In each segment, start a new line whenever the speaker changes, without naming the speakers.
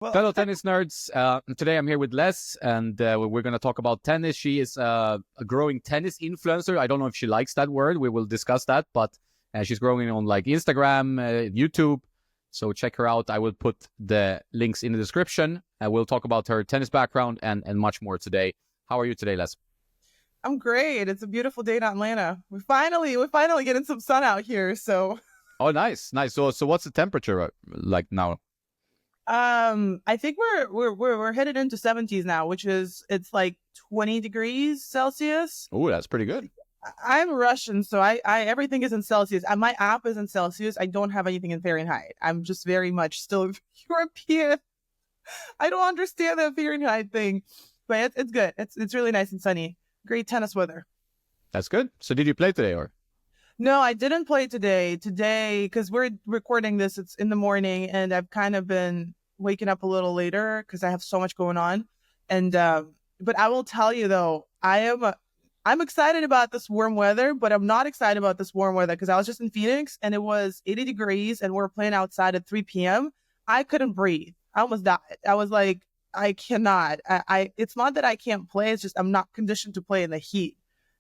Fellow tennis nerds, today I'm here with Les, and we're going to talk about tennis. She is a growing tennis influencer. I don't know if she likes that word. We will discuss that, but she's growing on like Instagram, YouTube. So check her out. I will put the links in the description. We'll talk about her tennis background and much more today. How are you today, Les?
I'm great. It's a beautiful day in Atlanta. We're finally getting some sun out here. So,
Oh, nice. So what's the temperature like now?
I think we're headed into 70s now, which is it's like 20 degrees Celsius.
Oh, that's pretty good.
I'm Russian, so I everything is in Celsius. And my app is in Celsius. I don't have anything in Fahrenheit. I'm just very much still European. I don't understand the Fahrenheit thing, but it's good. It's really nice and sunny. Great tennis weather.
That's good. So did you play today or?
No, I didn't play today. Today, because we're recording this, it's in the morning, and I've kind of been waking up a little later because I have so much going on. And but I will tell you though, I'm excited about this warm weather, but I'm not excited about this warm weather because I was just in Phoenix and it was 80 degrees and we were playing outside at 3 p.m. I couldn't breathe. I almost died. I was like, I cannot. It's not that I can't play. It's just I'm not conditioned to play in the heat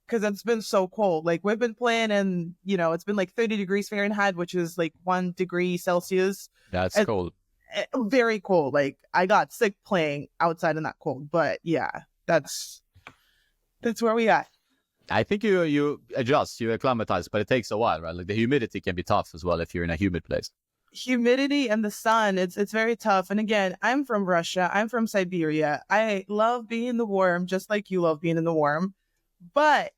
because it's been so cold. Like we've been playing and, it's been like 30 degrees Fahrenheit, which is like 1 degree Celsius.
That's cold.
Very cold. Like I got sick playing outside in that cold. But yeah, that's where we at.
I think you adjust, you acclimatize, but it takes a while, right? Like the humidity can be tough as well if you're in a humid place.
Humidity and the sun, it's very tough. And again, I'm from Russia. I'm from Siberia. I love being in the warm, just like you love being in the warm. But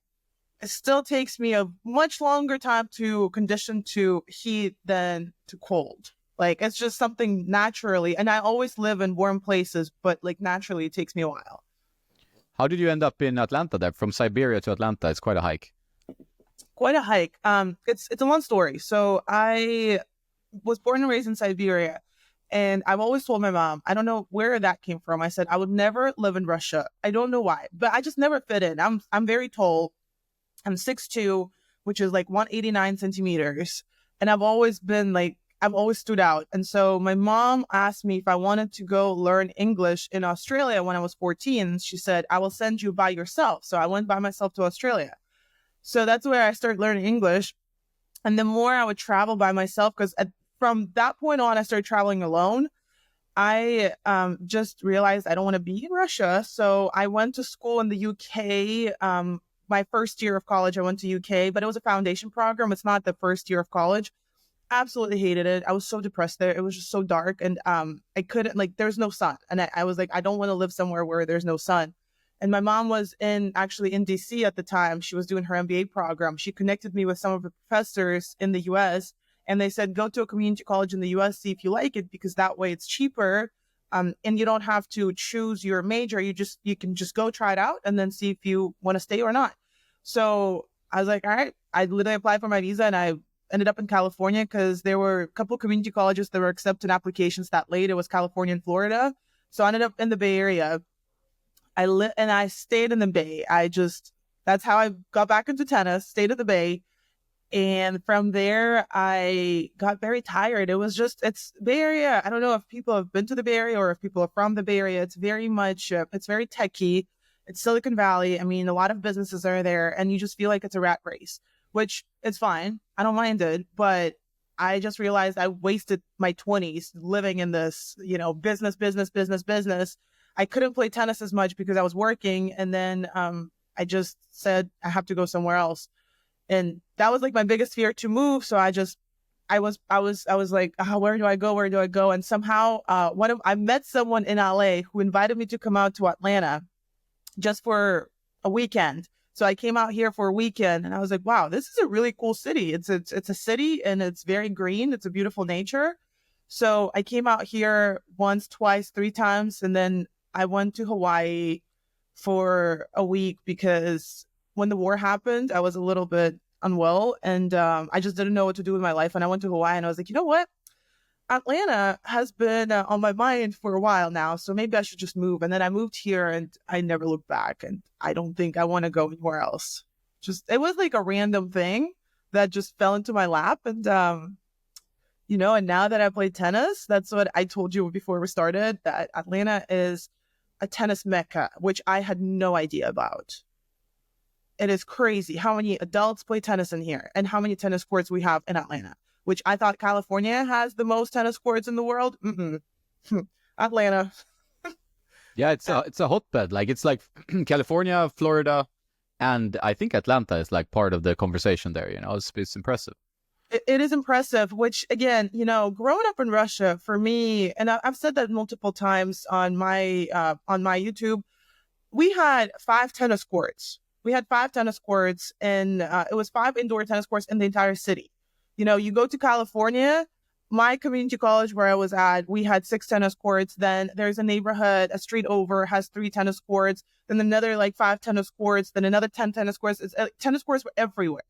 it still takes me a much longer time to condition to heat than to cold. Like it's just something naturally. And I always live in warm places, but like naturally it takes me a while.
How did you end up in Atlanta there? From Siberia to Atlanta, it's quite a hike.
Quite a hike. It's a long story. So I was born and raised in Siberia. And I've always told my mom, I don't know where that came from. I said, I would never live in Russia. I don't know why, but I just never fit in. I'm very tall. I'm 6'2", which is like 189 centimeters. And I've always stood out. And so my mom asked me if I wanted to go learn English in Australia when I was 14. She said, I will send you by yourself. So I went by myself to Australia. So that's where I started learning English. And the more I would travel by myself, because from that point on, I started traveling alone. I just realized I don't want to be in Russia. So I went to school in the UK. My first year of college, I went to UK, but it was a foundation program. It's not the first year of college. Absolutely hated it. I was so depressed there. It was just so dark. And I couldn't, there's no sun. And I was like, I don't want to live somewhere where there's no sun. And my mom was actually in DC at the time. She was doing her MBA program. She connected me with some of the professors in the US. And they said, go to a community college in the US, see if you like it, because that way it's cheaper. And you don't have to choose your major. You can just go try it out and then see if you want to stay or not. So I was like, all right. I literally applied for my visa and I ended up in California because there were a couple of community colleges that were accepting applications that late. It was California and Florida. So I ended up in the Bay Area. I stayed in the Bay. That's how I got back into tennis, stayed at the Bay. And from there, I got very tired. It's Bay Area. I don't know if people have been to the Bay Area or if people are from the Bay Area. It's very much, it's very techy. It's Silicon Valley. I mean, a lot of businesses are there and you just feel like it's a rat race, which it's fine. I don't mind it. But I just realized I wasted my 20s living in this, business. I couldn't play tennis as much because I was working. And then I just said, I have to go somewhere else. And that was like my biggest fear to move. So I was like, where do I go? Where do I go? And somehow I met someone in LA who invited me to come out to Atlanta just for a weekend. So I came out here for a weekend and I was like, wow, this is a really cool city. It's a city and it's very green. It's a beautiful nature. So I came out here once, twice, 3 times. And then I went to Hawaii for a week because when the war happened, I was a little bit unwell and I just didn't know what to do with my life. And I went to Hawaii and I was like, you know what? Atlanta has been on my mind for a while now, so maybe I should just move. And then I moved here and I never looked back and I don't think I want to go anywhere else. It was like a random thing that just fell into my lap. And And now that I play tennis, that's what I told you before we started, that Atlanta is a tennis mecca, which I had no idea about. It is crazy how many adults play tennis in here and how many tennis courts we have in Atlanta, which I thought California has the most tennis courts in the world. Atlanta.
Yeah, it's a hotbed. Like it's like California, Florida, and I think Atlanta is like part of the conversation there. It's impressive.
It is impressive, which again, growing up in Russia for me, and I've said that multiple times on my YouTube, we had 5 tennis courts. We had 5 tennis courts, and it was 5 indoor tennis courts in the entire city. You go to California, my community college where I was at, we had 6 tennis courts. Then there's a neighborhood, a street over, has 3 tennis courts. Then another 5 tennis courts. Then another 10 tennis courts. Tennis courts were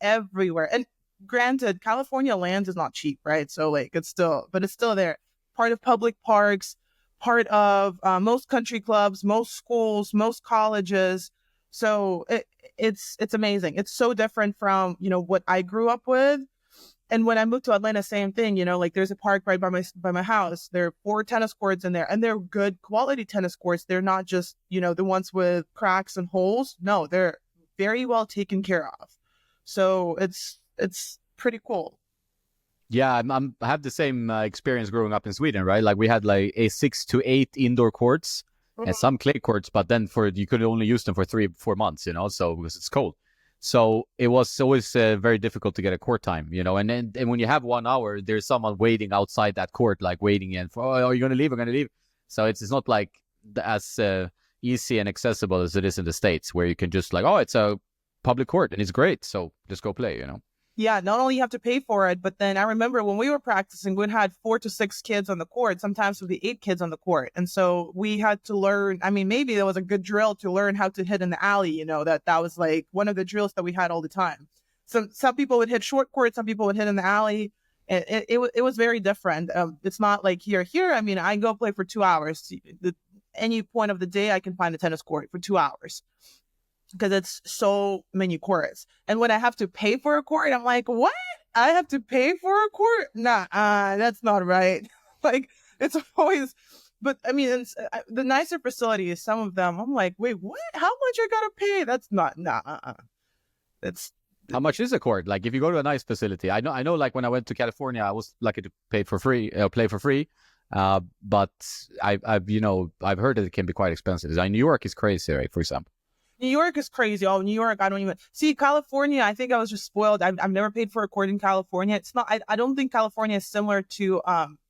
everywhere. And granted, California land is not cheap, right? So it's still there. Part of public parks, part of most country clubs, most schools, most colleges. So it's amazing. It's so different from what I grew up with. And when I moved to Atlanta, same thing, there's a park right by my house. There are 4 tennis courts in there, and they're good quality tennis courts. They're not just, the ones with cracks and holes. No, they're very well taken care of. So it's pretty cool.
Yeah, I have the same experience growing up in Sweden, right? Like we had a 6 to 8 indoor courts and some clay courts, but then you could only use them for 3-4 months, so because it's cold. So it was always very difficult to get a court time, and when you have 1 hour, there's someone waiting outside that court, like waiting in for, are you going to leave? I'm going to leave. So it's not like as easy and accessible as it is in the States, where you can just it's a public court and it's great. So just go play,
Yeah, not only you have to pay for it, but then I remember when we were practicing, we had 4 to 6 kids on the court. Sometimes it would be 8 kids on the court. And so we had to learn, maybe there was a good drill to learn how to hit in the alley, that was one of the drills that we had all the time. So some people would hit short court, some people would hit in the alley. It was very different. It's not like here. I go play for 2 hours. Any point of the day, I can find a tennis court for 2 hours. Because it's so many courts. And when I have to pay for a court, I'm like, what? I have to pay for a court? Nah, that's not right. It's always, but it's, the nicer facilities, some of them, I'm like, wait, what? How much I gotta pay? That's not, It's.
How much is a court? Like if you go to a nice facility, I know when I went to California, I was lucky to play for free. But I've heard that it can be quite expensive. New York is crazy, right? For example.
New York is crazy. Oh, New York, I don't even see. California, I think I was just spoiled. I've never paid for a court in California. It's not. I don't think California is similar to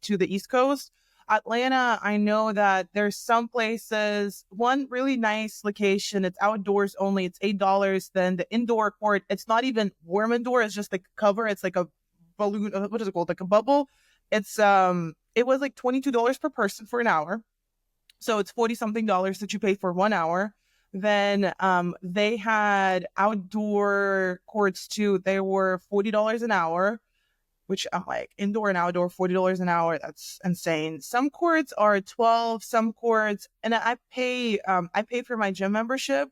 the East Coast. Atlanta, I know that there's some places. One really nice location. It's outdoors only. It's $8. Then the indoor court. It's not even warm indoor. It's just like a cover. It's like a balloon. What is it called? Like a bubble. It's It was like $22 per person for an hour. So it's $40-something that you pay for 1 hour. Then they had outdoor courts too. They were $40 an hour, which I'm like, indoor and outdoor, $40 an hour. That's insane. Some courts are $12, some courts, and I pay for my gym membership.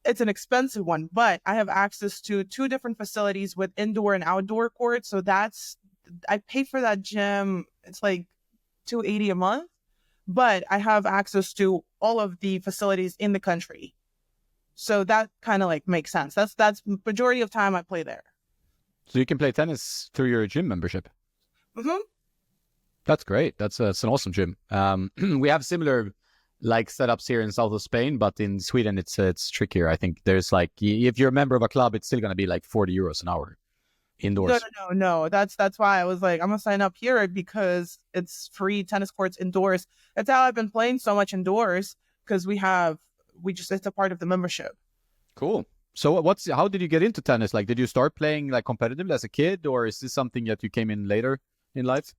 It's an expensive one, but I have access to 2 different facilities with indoor and outdoor courts. So I pay for that gym. It's like $280 a month. But I have access to all of the facilities in the country. So that kind of makes sense. That's majority of time I play there.
So you can play tennis through your gym membership?
Mm-hmm.
That's great. That's an awesome gym. We have similar setups here in south of Spain, but in Sweden it's trickier. I think there's if you're a member of a club, it's still going to be €40 an hour. Indoors.
No. That's why I was like, I'm gonna sign up here because it's free tennis courts indoors. That's how I've been playing so much indoors because it's a part of the membership.
Cool. So how did you get into tennis? Did you start playing competitively as a kid, or is this something that you came in later in life?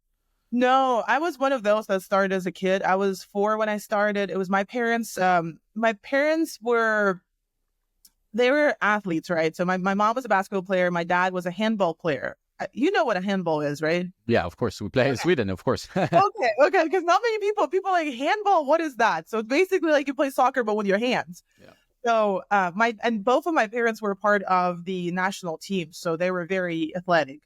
No, I was one of those that started as a kid. I was 4 when I started. It was my parents. My parents they were athletes, right? So my mom was a basketball player. My dad was a handball player. You know what a handball is, right?
Yeah, of course. We play in Sweden, of course.
Okay. Because not many people like handball. What is that? So it's basically you play soccer, but with your hands. Yeah. So both of my parents were part of the national team. So they were very athletic.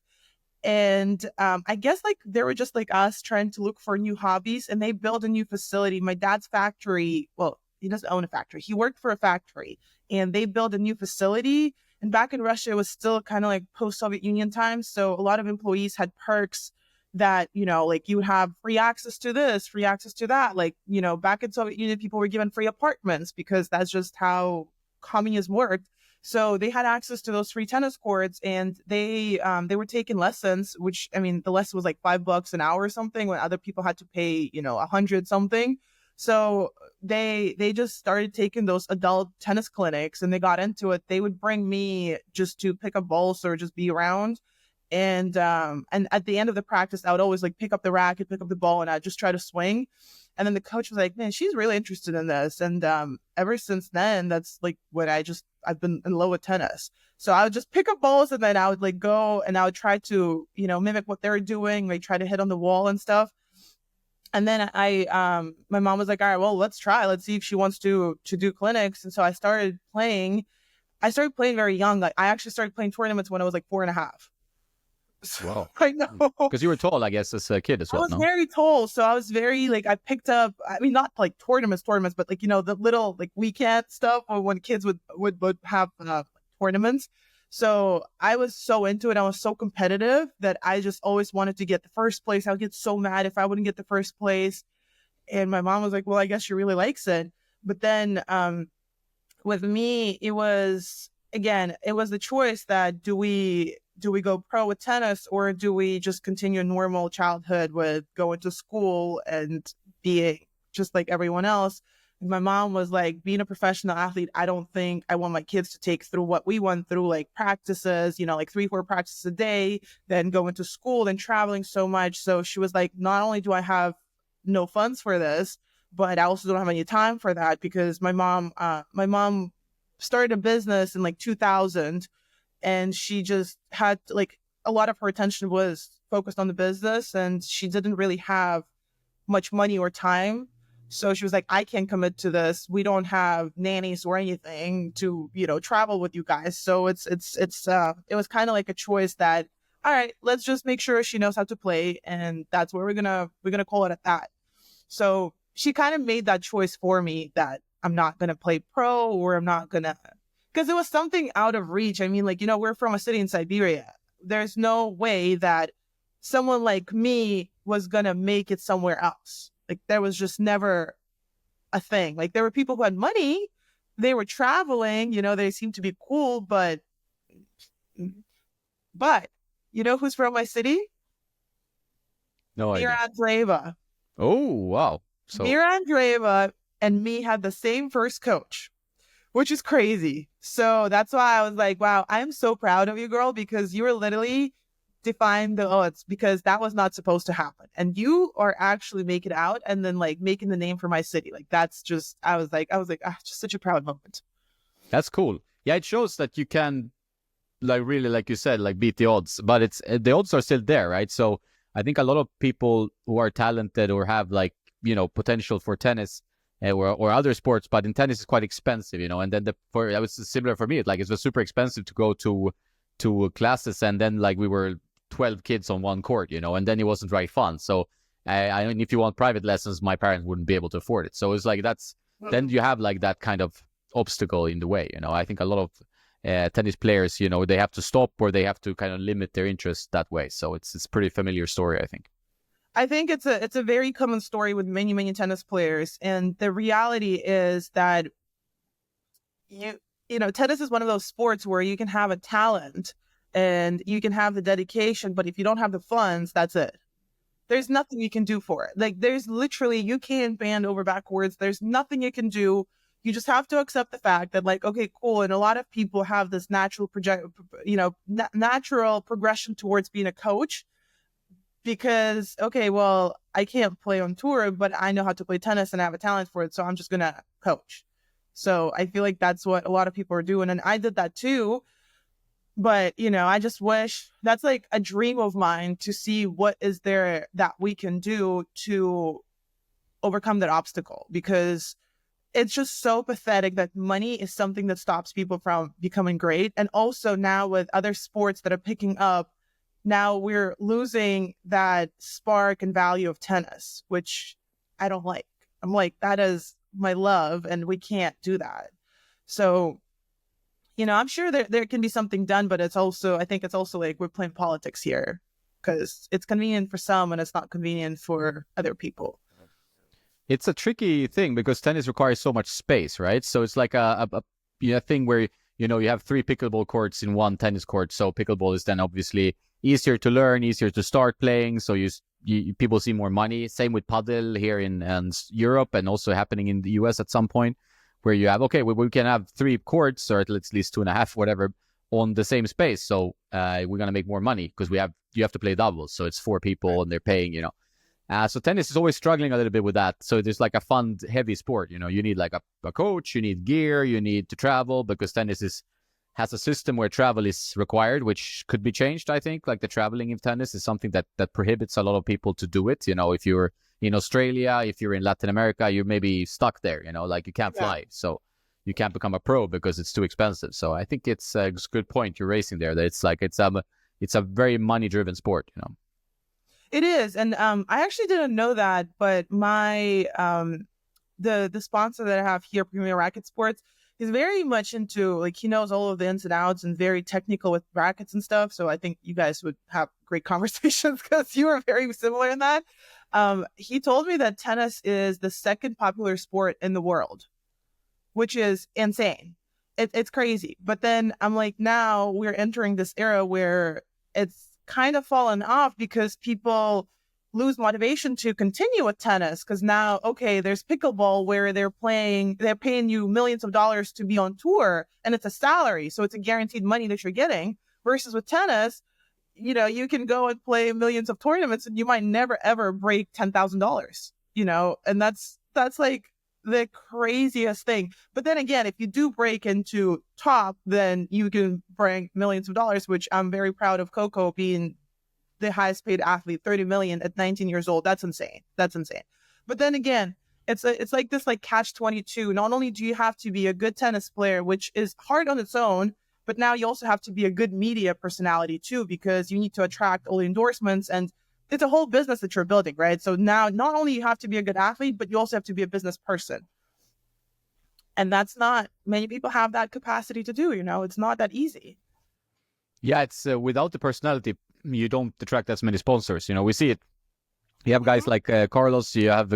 And I guess like they were just like us trying to look for new hobbies, and they built a new facility. My dad's factory, well, he doesn't own a factory. He worked for a factory, and they built a new facility. And back in Russia, it was still kind of like post-Soviet Union times. So a lot of employees had perks that, you know, like you would have free access to this, free access to that. Like, you know, back in Soviet Union, people were given free apartments because that's just how communism worked. So they had access to those free tennis courts, and they were taking lessons, which, I mean, the lesson was like $5 an hour or something, when other people had to pay, you know, 100 something. So they just started taking those adult tennis clinics, and they got into it. They would bring me just to pick up balls or just be around. And at the end of the practice, I would always like pick up the racket, pick up the ball, and I'd just try to swing. And then the coach was like, man, she's really interested in this. And ever since then, that's like what I've been in love with tennis. So I would just pick up balls, and then I would like go and I would try to, you know, mimic what they're doing, like try to hit on the wall and stuff. And then my mom was like, all right, well, let's try. Let's see if she wants to do clinics. And so I started playing. I started playing very young. Like I actually started playing tournaments when I was like 4.5.
Wow.
I know.
Because you were tall, I guess, as a kid as well,
I was
no?
very tall. So I was very like, I picked up, I mean, not like tournaments, but like, you know, the little like weekend stuff, or when kids would have tournaments. So I was so into it. I was so competitive that I just always wanted to get the first place. I would get so mad if I wouldn't get the first place. And my mom was like, well, I guess she really likes it. But then with me, it was the choice that do we go pro with tennis, or do we just continue a normal childhood with going to school and being just like everyone else? My mom was like, being a professional athlete, I don't think I want my kids to take through what we went through, like practices, you know, like 3-4 practices a day, then going to school, then traveling so much. So she was like, not only do I have no funds for this, but I also don't have any time for that, because my mom started a business in like 2000, and she just had like a lot of her attention was focused on the business, and she didn't really have much money or time. So she was like, I can't commit to this. We don't have nannies or anything to, you know, travel with you guys. So it was kind of like a choice that, all right, let's just make sure she knows how to play, and that's where we're gonna call it at that. So she kind of made that choice for me, that I'm not gonna play pro, or I'm not gonna, because it was something out of reach. I mean, like, you know, we're from a city in Siberia. There's no way that someone like me was gonna make it somewhere else. Like, there was just never a thing. Like, there were people who had money, they were traveling, you know, they seemed to be cool, but you know who's from my city?
No idea.
Mira Andreeva.
Oh, wow. So
Mira Andreeva and me had the same first coach, which is crazy. So that's why I was like, wow, I'm so proud of you, girl, because you were literally defying the odds, because that was not supposed to happen. And you are actually making it out, and then like making the name for my city. Like, that's just, I was like, just such a proud moment.
that's cool. Yeah, it shows that you can, like, really, like you said, like beat the odds, but it's the odds are still there, right? So I think a lot of people who are talented or have, like, you know, potential for tennis or other sports, but in tennis it's quite expensive, you know. And then that was similar for me. Like, it was super expensive to go to classes, and then like we were 12 kids on one court, you know, and then it wasn't very fun. So I mean, if you want private lessons, my parents wouldn't be able to afford it. So it's like then you have like that kind of obstacle in the way, you know. I think a lot of tennis players, you know, they have to stop, or they have to kind of limit their interest that way. So it's pretty familiar story, I think.
I think it's a very common story with many tennis players, and the reality is that you know, tennis is one of those sports where you can have a talent and you can have the dedication, but if you don't have the funds, that's it. There's nothing you can do for it. Like, there's literally, you can't bend over backwards. There's nothing you can do. You just have to accept the fact that, like, okay, cool. And a lot of people have this natural natural progression towards being a coach, because, okay, well, I can't play on tour, but I know how to play tennis and I have a talent for it. So I'm just going to coach. So I feel like that's what a lot of people are doing. And I did that too. But, you know, I just wish, that's like a dream of mine, to see what is there that we can do to overcome that obstacle, because it's just so pathetic that money is something that stops people from becoming great. And also now with other sports that are picking up, now we're losing that spark and value of tennis, which I don't like. I'm like, that is my love, and we can't do that. So, I'm sure there can be something done, but I think it's also like we're playing politics here because it's convenient for some and it's not convenient for other people.
It's a tricky thing because tennis requires so much space, right? So it's like a thing where you have 3 pickleball courts in one tennis court. So pickleball is then obviously easier to learn, easier to start playing. So people see more money. Same with padel here in Europe, and also happening in the US at some point, where you have we can have 3 courts, or at least 2.5, whatever, on the same space. So we're gonna make more money because you have to play doubles. So it's 4 people and they're paying. So tennis is always struggling a little bit with that. So there's like a fund-heavy sport. You need like a coach, you need gear, you need to travel, because tennis has a system where travel is required, which could be changed, I think. Like the traveling in tennis is something that prohibits a lot of people to do it. If you're in Australia, if you're in Latin America, you're maybe stuck there, like you can't fly. So you can't become a pro because it's too expensive. So I think it's a good point you're raising there, that it's a very money-driven sport,
It is, and I actually didn't know that, but my the sponsor that I have here, Premier Racket Sports, is very much into, like, he knows all of the ins and outs and very technical with rackets and stuff. So I think you guys would have great conversations because you are very similar in that. He told me that tennis is the second popular sport in the world, which is insane. It's crazy. But then I'm like, now we're entering this era where it's kind of fallen off because people lose motivation to continue with tennis, because now, there's pickleball where they're paying you millions of dollars to be on tour, and it's a salary, so it's a guaranteed money that you're getting, versus with tennis, you can go and play millions of tournaments and you might never ever break $10,000, and that's like the craziest thing. But then again, if you do break into top, then you can bring millions of dollars, which I'm very proud of Coco being the highest paid athlete, 30 million at 19 years old. That's insane. But then again, it's like this like catch-22. Not only do you have to be a good tennis player, which is hard on its own, but now you also have to be a good media personality too, because you need to attract all the endorsements, and it's a whole business that you're building, right? So now not only you have to be a good athlete, but you also have to be a business person. And that's not many people have that capacity to do, it's not that easy.
Yeah, it's without the personality, you don't attract as many sponsors. We see it. You have guys like Carlos, you have,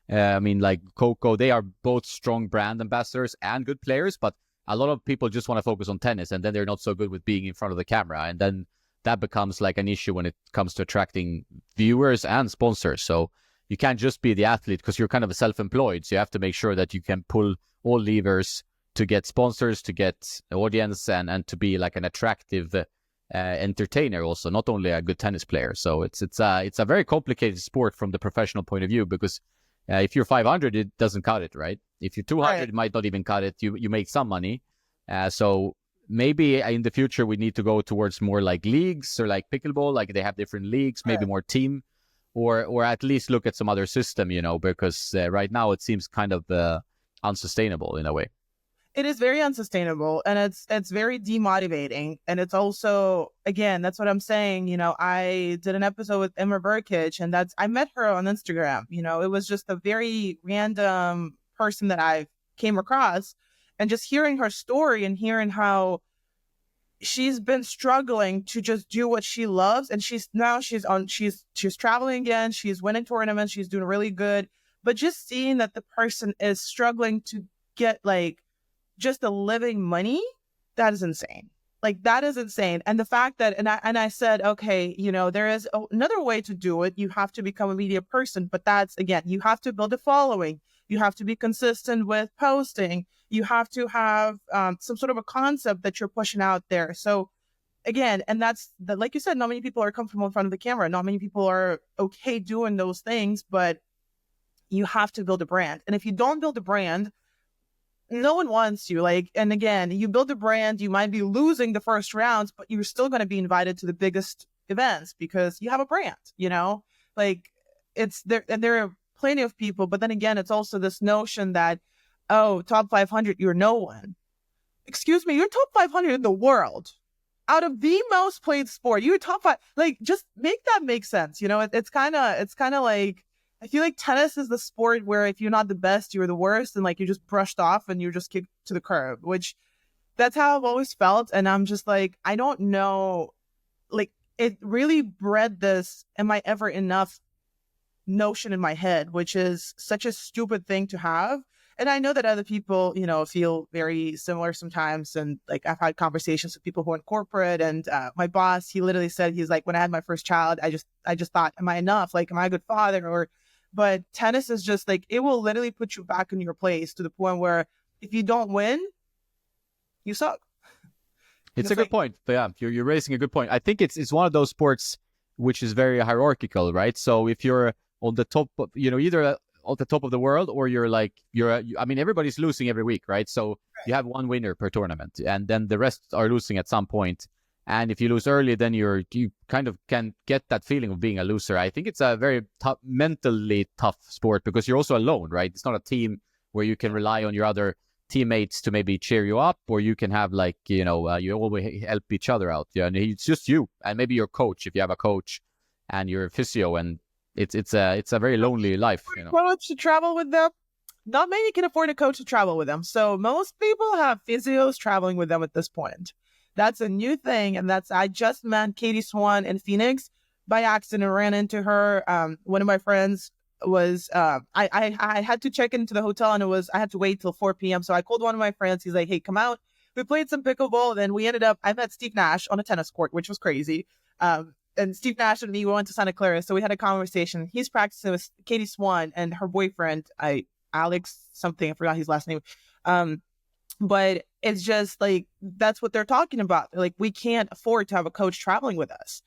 like Coco, they are both strong brand ambassadors and good players, but a lot of people just want to focus on tennis, and then they're not so good with being in front of the camera. And then that becomes like an issue when it comes to attracting viewers and sponsors. So you can't just be the athlete, because you're kind of self-employed. So you have to make sure that you can pull all levers to get sponsors, to get audience, and to be like an attractive entertainer also, not only a good tennis player. So it's a very complicated sport from the professional point of view, because if you're 500, it doesn't cut it, right? If you're 200, right, it might not even cut it. You make some money. So maybe in the future we need to go towards more like leagues, or like pickleball, like they have different leagues, maybe more team, or at least look at some other system, because right now it seems kind of unsustainable in a way.
It is very unsustainable, and it's very demotivating. And it's also, again, that's what I'm saying. I did an episode with Emma Burkich, and I met her on Instagram. It was just a very random person that I came across, and just hearing her story and hearing how she's been struggling to just do what she loves. And she's traveling again. She's winning tournaments. She's doing really good. But just seeing that the person is struggling to get like just a living money, that is insane. Like, that is insane. And the fact that, and I said, okay, there is another way to do it. You have to become a media person, but that's, again, you have to build a following. You have to be consistent with posting. You have to have some sort of a concept that you're pushing out there. So again, and like you said, not many people are comfortable in front of the camera. Not many people are okay doing those things, but you have to build a brand. And if you don't build a brand, no one wants you. And again, you build a brand, you might be losing the first rounds, but you're still going to be invited to the biggest events because you have a brand, it's there. And there are plenty of people, but then again, it's also this notion that, top 500, you're no one. Excuse me, you're top 500 in the world. out of the most played sport, you're top five. Like, just make that make sense. You know, it's kind of like, I feel like tennis is the sport where if you're not the best, you're the worst, and like you're just brushed off and you're just kicked to the curb. Which that's how I've always felt, and I'm just like, I don't know, like it really bred this "am I ever enough" notion in my head, which is such a stupid thing to have. And I know that other people, you know, feel very similar sometimes. And like I've had conversations with people who are in corporate, and my boss, he literally said, he's like, when I had my first child, I just thought, am I enough? Like, am I a good father? But tennis is just like, it will literally put you back in your place to the point where if you don't win, you suck.
It's a good point. But yeah, you're raising a good point. I think it's one of those sports which is very hierarchical, right? So if you're on the top, either at the top of the world, or I mean, everybody's losing every week, right? So you have one winner per tournament, and then the rest are losing at some point. And if you lose early, then you kind of can get that feeling of being a loser. I think it's a very tough, mentally tough sport because you're also alone, right? It's not a team where you can rely on your other teammates to maybe cheer you up, or you can have you always help each other out. Yeah, and it's just you and maybe your coach if you have a coach, and your physio, and it's a very lonely life. You know,
coach to travel with them. Not many can afford a coach to travel with them, so most people have physios traveling with them at this point. That's a new thing, and I just met Katie Swan in Phoenix by accident. Ran into her. One of my friends was I had to check into the hotel, and I had to wait till 4 p.m. So I called one of my friends. He's like, "Hey, come out." We played some pickleball. Then I met Steve Nash on a tennis court, which was crazy. And Steve Nash and me, we went to Santa Clara, so we had a conversation. He's practicing with Katie Swan and her boyfriend, Alex something, I forgot his last name. But it's just like, that's what they're talking about. Like, we can't afford to have a coach traveling with us.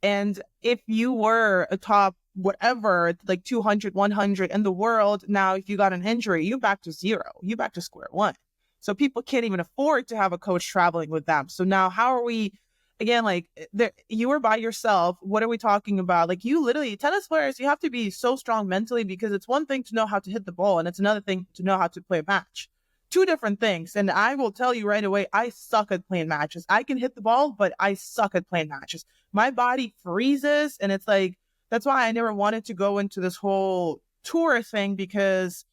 And if you were a top whatever, like 200, 100 in the world, now if you got an injury, you're back to zero. You're back to square one. So people can't even afford to have a coach traveling with them. So now how are we, again, like you were by yourself. What are we talking about? Like, you literally, tennis players, you have to be so strong mentally, because it's one thing to know how to hit the ball, and it's another thing to know how to play a match. Two different things. And I will tell you right away, I suck at playing matches. I can hit the ball, but I suck at playing matches. My body freezes, and it's like, that's why I never wanted to go into this whole tour thing, because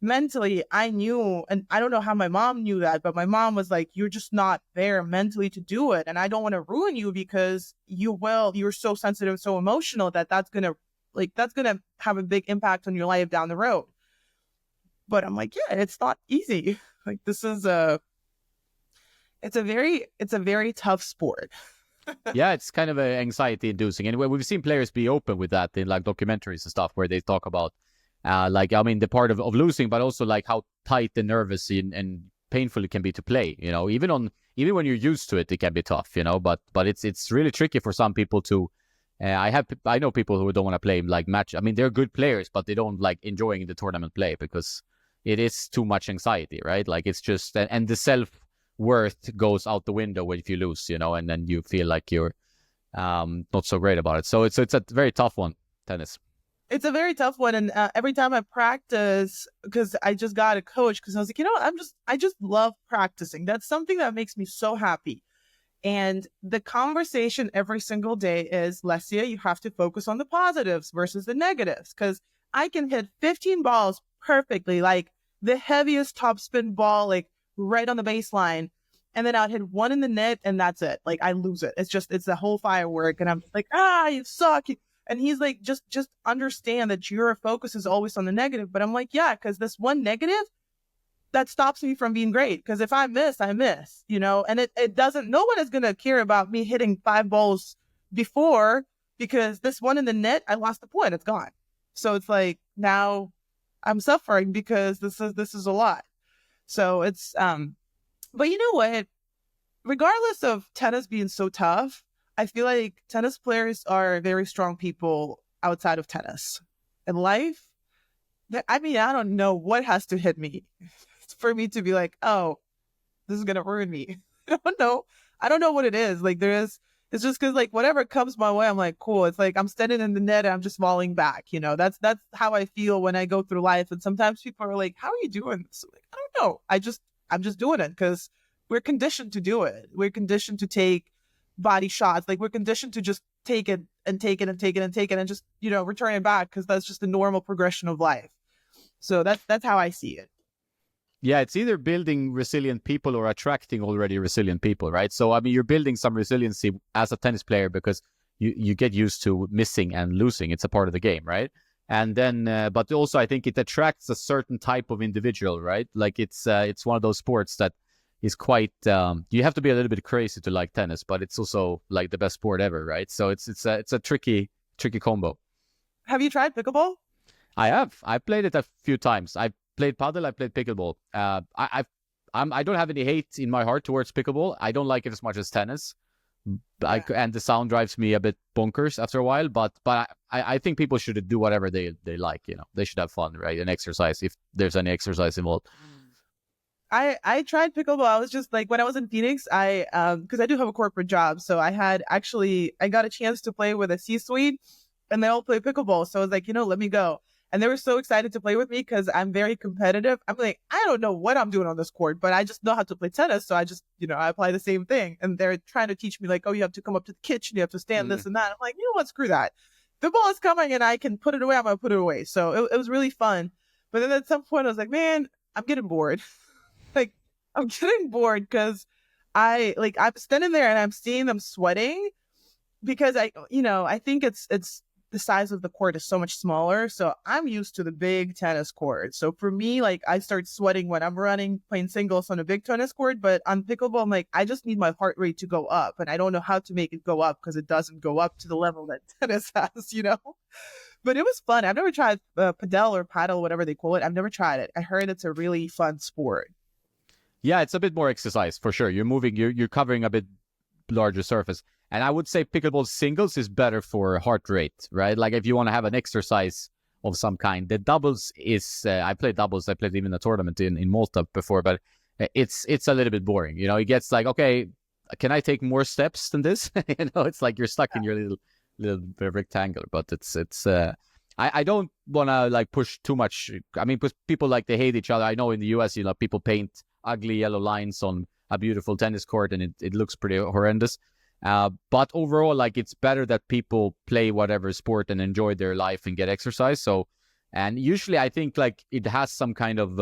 mentally I knew, and I don't know how my mom knew that, but my mom was like, you're just not there mentally to do it. And I don't want to ruin you, because you're so sensitive, so emotional, that's going to have a big impact on your life down the road. But I'm like, yeah, it's not easy. Like, this is it's a very tough sport.
Yeah, it's kind of anxiety inducing. And we've seen players be open with that in like documentaries and stuff, where they talk about the part of losing, but also like how tight and nervous and painful it can be to play. You know, even when you're used to it, it can be tough. You know, but it's really tricky for some people to. I know people who don't want to play like match. I mean, they're good players, but they don't like enjoying the tournament play because it is too much anxiety, right? Like, it's just, and the self-worth goes out the window if you lose, you know, and then you feel like you're not so great about it. So it's a very tough one, tennis.
It's a very tough one. And every time I practice, because I just got a coach, because I was like, I just love practicing. That's something that makes me so happy. And the conversation every single day is, Lesia, you have to focus on the positives versus the negatives, because I can hit 15 balls perfectly, like the heaviest topspin ball, like right on the baseline. And then I'd hit one in the net, and that's it. Like, I lose it. It's the whole firework. And I'm like, you suck. And he's like, just understand that your focus is always on the negative. But I'm like, yeah, because this one negative, that stops me from being great. Because if I miss, you know, and it doesn't, no one is going to care about me hitting 5 balls before, because this one in the net, I lost the point. It's gone. So it's like, now I'm suffering because this is a lot. So it's, but you know what? Regardless of tennis being so tough, I feel like tennis players are very strong people outside of tennis. In life, I mean, I don't know what has to hit me for me to be like, oh, this is going to ruin me. I don't know. I don't know what it is. Like, it's just because, like, whatever comes my way, I'm like, cool. It's like I'm standing in the net and I'm just falling back. You know, that's how I feel when I go through life. And sometimes people are like, how are you doing this? I'm like, I don't know. I'm just doing it because we're conditioned to do it. We're conditioned to take body shots. Like we're conditioned to just take it and take it and take it and take it and just, return it back because that's just the normal progression of life. So that's how I see it.
Yeah, it's either building resilient people or attracting already resilient people, right? So, I mean, you're building some resiliency as a tennis player because you get used to missing and losing. It's a part of the game, right? And then, but also I think it attracts a certain type of individual, right? Like it's one of those sports that is quite, you have to be a little bit crazy to like tennis, but it's also like the best sport ever, right? So it's a tricky combo.
Have you tried pickleball?
I have. I've played it a few times. I've played paddle. I played pickleball. I don't have any hate in my heart towards pickleball. I don't like it as much as tennis. Yeah. And the sound drives me a bit bonkers after a while. But I think people should do whatever they like. They should have fun, right? And exercise if there's any exercise involved.
I tried pickleball. I was just like, when I was in Phoenix, because I do have a corporate job, so I got a chance to play with a C-suite, and they all play pickleball. So I was like, let me go. And they were so excited to play with me because I'm very competitive. I'm like, I don't know what I'm doing on this court, but I just know how to play tennis. So I just, I apply the same thing. And they're trying to teach me like, oh, you have to come up to the kitchen. You have to stand this and that. I'm like, you know what? Screw that. The ball is coming and I can put it away. I'm going to put it away. So it was really fun. But then at some point I was like, man, I'm getting bored. I'm getting bored because I'm standing there and I'm seeing them sweating because I think it's the size of the court is so much smaller. So I'm used to the big tennis court. So for me, like I start sweating when I'm playing singles on a big tennis court, but on pickleball, I'm like, I just need my heart rate to go up. And I don't know how to make it go up because it doesn't go up to the level that tennis has, But it was fun. I've never tried padel or paddle, whatever they call it. I've never tried it. I heard it's a really fun sport.
Yeah, it's a bit more exercise for sure. You're moving, you're covering a bit larger surface. And I would say pickleball singles is better for heart rate, right? Like if you want to have an exercise of some kind. The doubles is, I played doubles. I played even a tournament in Malta before, but it's a little bit boring. It gets like, okay, can I take more steps than this? It's like you're stuck in your little rectangle, but I don't want to like push too much. I mean, people like they hate each other. I know in the US, people paint ugly yellow lines on a beautiful tennis court and it looks pretty horrendous. But overall, like it's better that people play whatever sport and enjoy their life and get exercise. So, and usually I think like it has some kind of,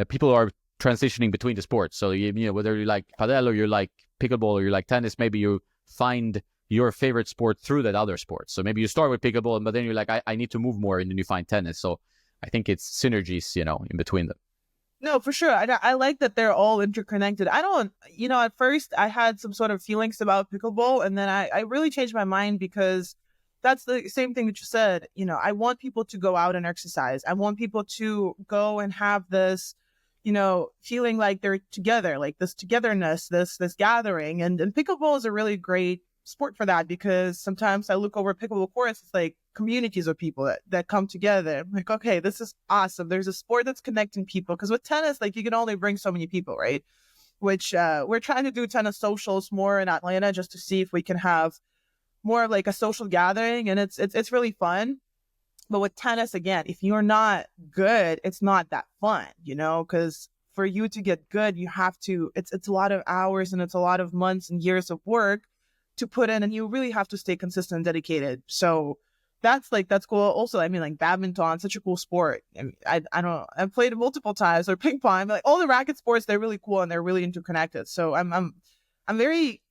people are transitioning between the sports. So, whether you like padel or you like pickleball or you like tennis, maybe you find your favorite sport through that other sport. So maybe you start with pickleball, but then you're like, I need to move more, and then you find tennis. So I think it's synergies, in between them.
No, for sure. I like that they're all interconnected. I don't, at first I had some sort of feelings about pickleball, and then I really changed my mind because that's the same thing that you said. I want people to go out and exercise. I want people to go and have this, feeling like they're together, like this togetherness, this gathering. And pickleball is a really great sport for that because sometimes I look over pickleball courts, it's like communities of people that come together. I'm like, okay, this is awesome. There's a sport that's connecting people because with tennis, like you can only bring so many people, right? Which we're trying to do tennis socials more in Atlanta just to see if we can have more of like a social gathering, and it's really fun. But with tennis, again, if you're not good, it's not that fun, because for you to get good, you have to, it's a lot of hours and it's a lot of months and years of work to put in, and you really have to stay consistent and dedicated. So that's cool. Also, I mean, like badminton, such a cool sport. I mean, I've played it multiple times, or ping pong. Like all the racket sports, they're really cool and they're really interconnected. So I'm very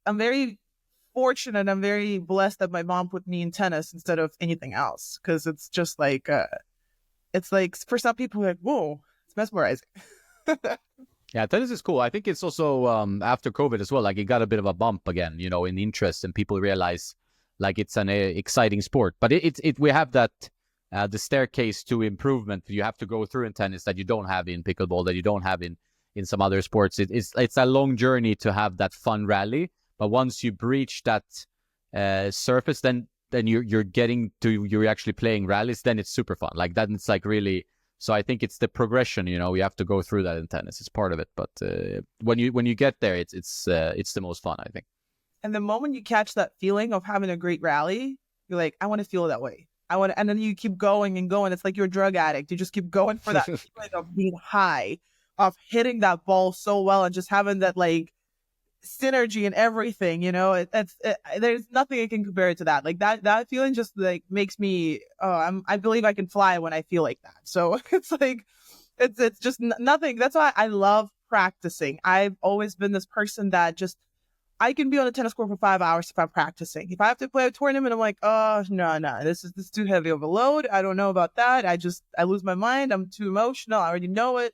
fortunate. I'm very blessed that my mom put me in tennis instead of anything else, because it's just like it's like for some people like, whoa, it's mesmerizing.
Yeah, tennis is cool. I think it's also after COVID as well, like it got a bit of a bump again, in interest, and people realize like it's an exciting sport. But we have that the staircase to improvement you have to go through in tennis that you don't have in pickleball, that you don't have in some other sports. It's a long journey to have that fun rally, but once you breach that surface, then you're getting to, you're actually playing rallies. Then it's super fun. Like that, it's like really. So I think it's the progression, you have to go through that in tennis. It's part of it. But when you get there, it's the most fun, I think.
And the moment you catch that feeling of having a great rally, you're like, I want to feel that way. And then you keep going and going. It's like you're a drug addict. You just keep going for that feeling of being high, of hitting that ball so well and just having that like synergy and everything, there's nothing I can compare it to that. Like that feeling just like makes me, I believe I can fly when I feel like that. So it's like, it's just nothing. That's why I love practicing. I've always been this person that just, I can be on a tennis court for 5 hours if I'm practicing. If I have to play a tournament, I'm like, oh, no, this is too heavy of a load. I don't know about that. I lose my mind. I'm too emotional. I already know it.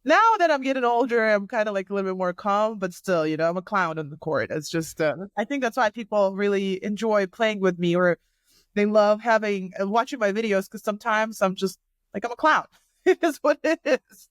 Now that I'm getting older, I'm kind of like a little bit more calm, but still, I'm a clown on the court. It's just, I think that's why people really enjoy playing with me, or they love watching my videos, because sometimes I'm just like, I'm a clown. It is what it is.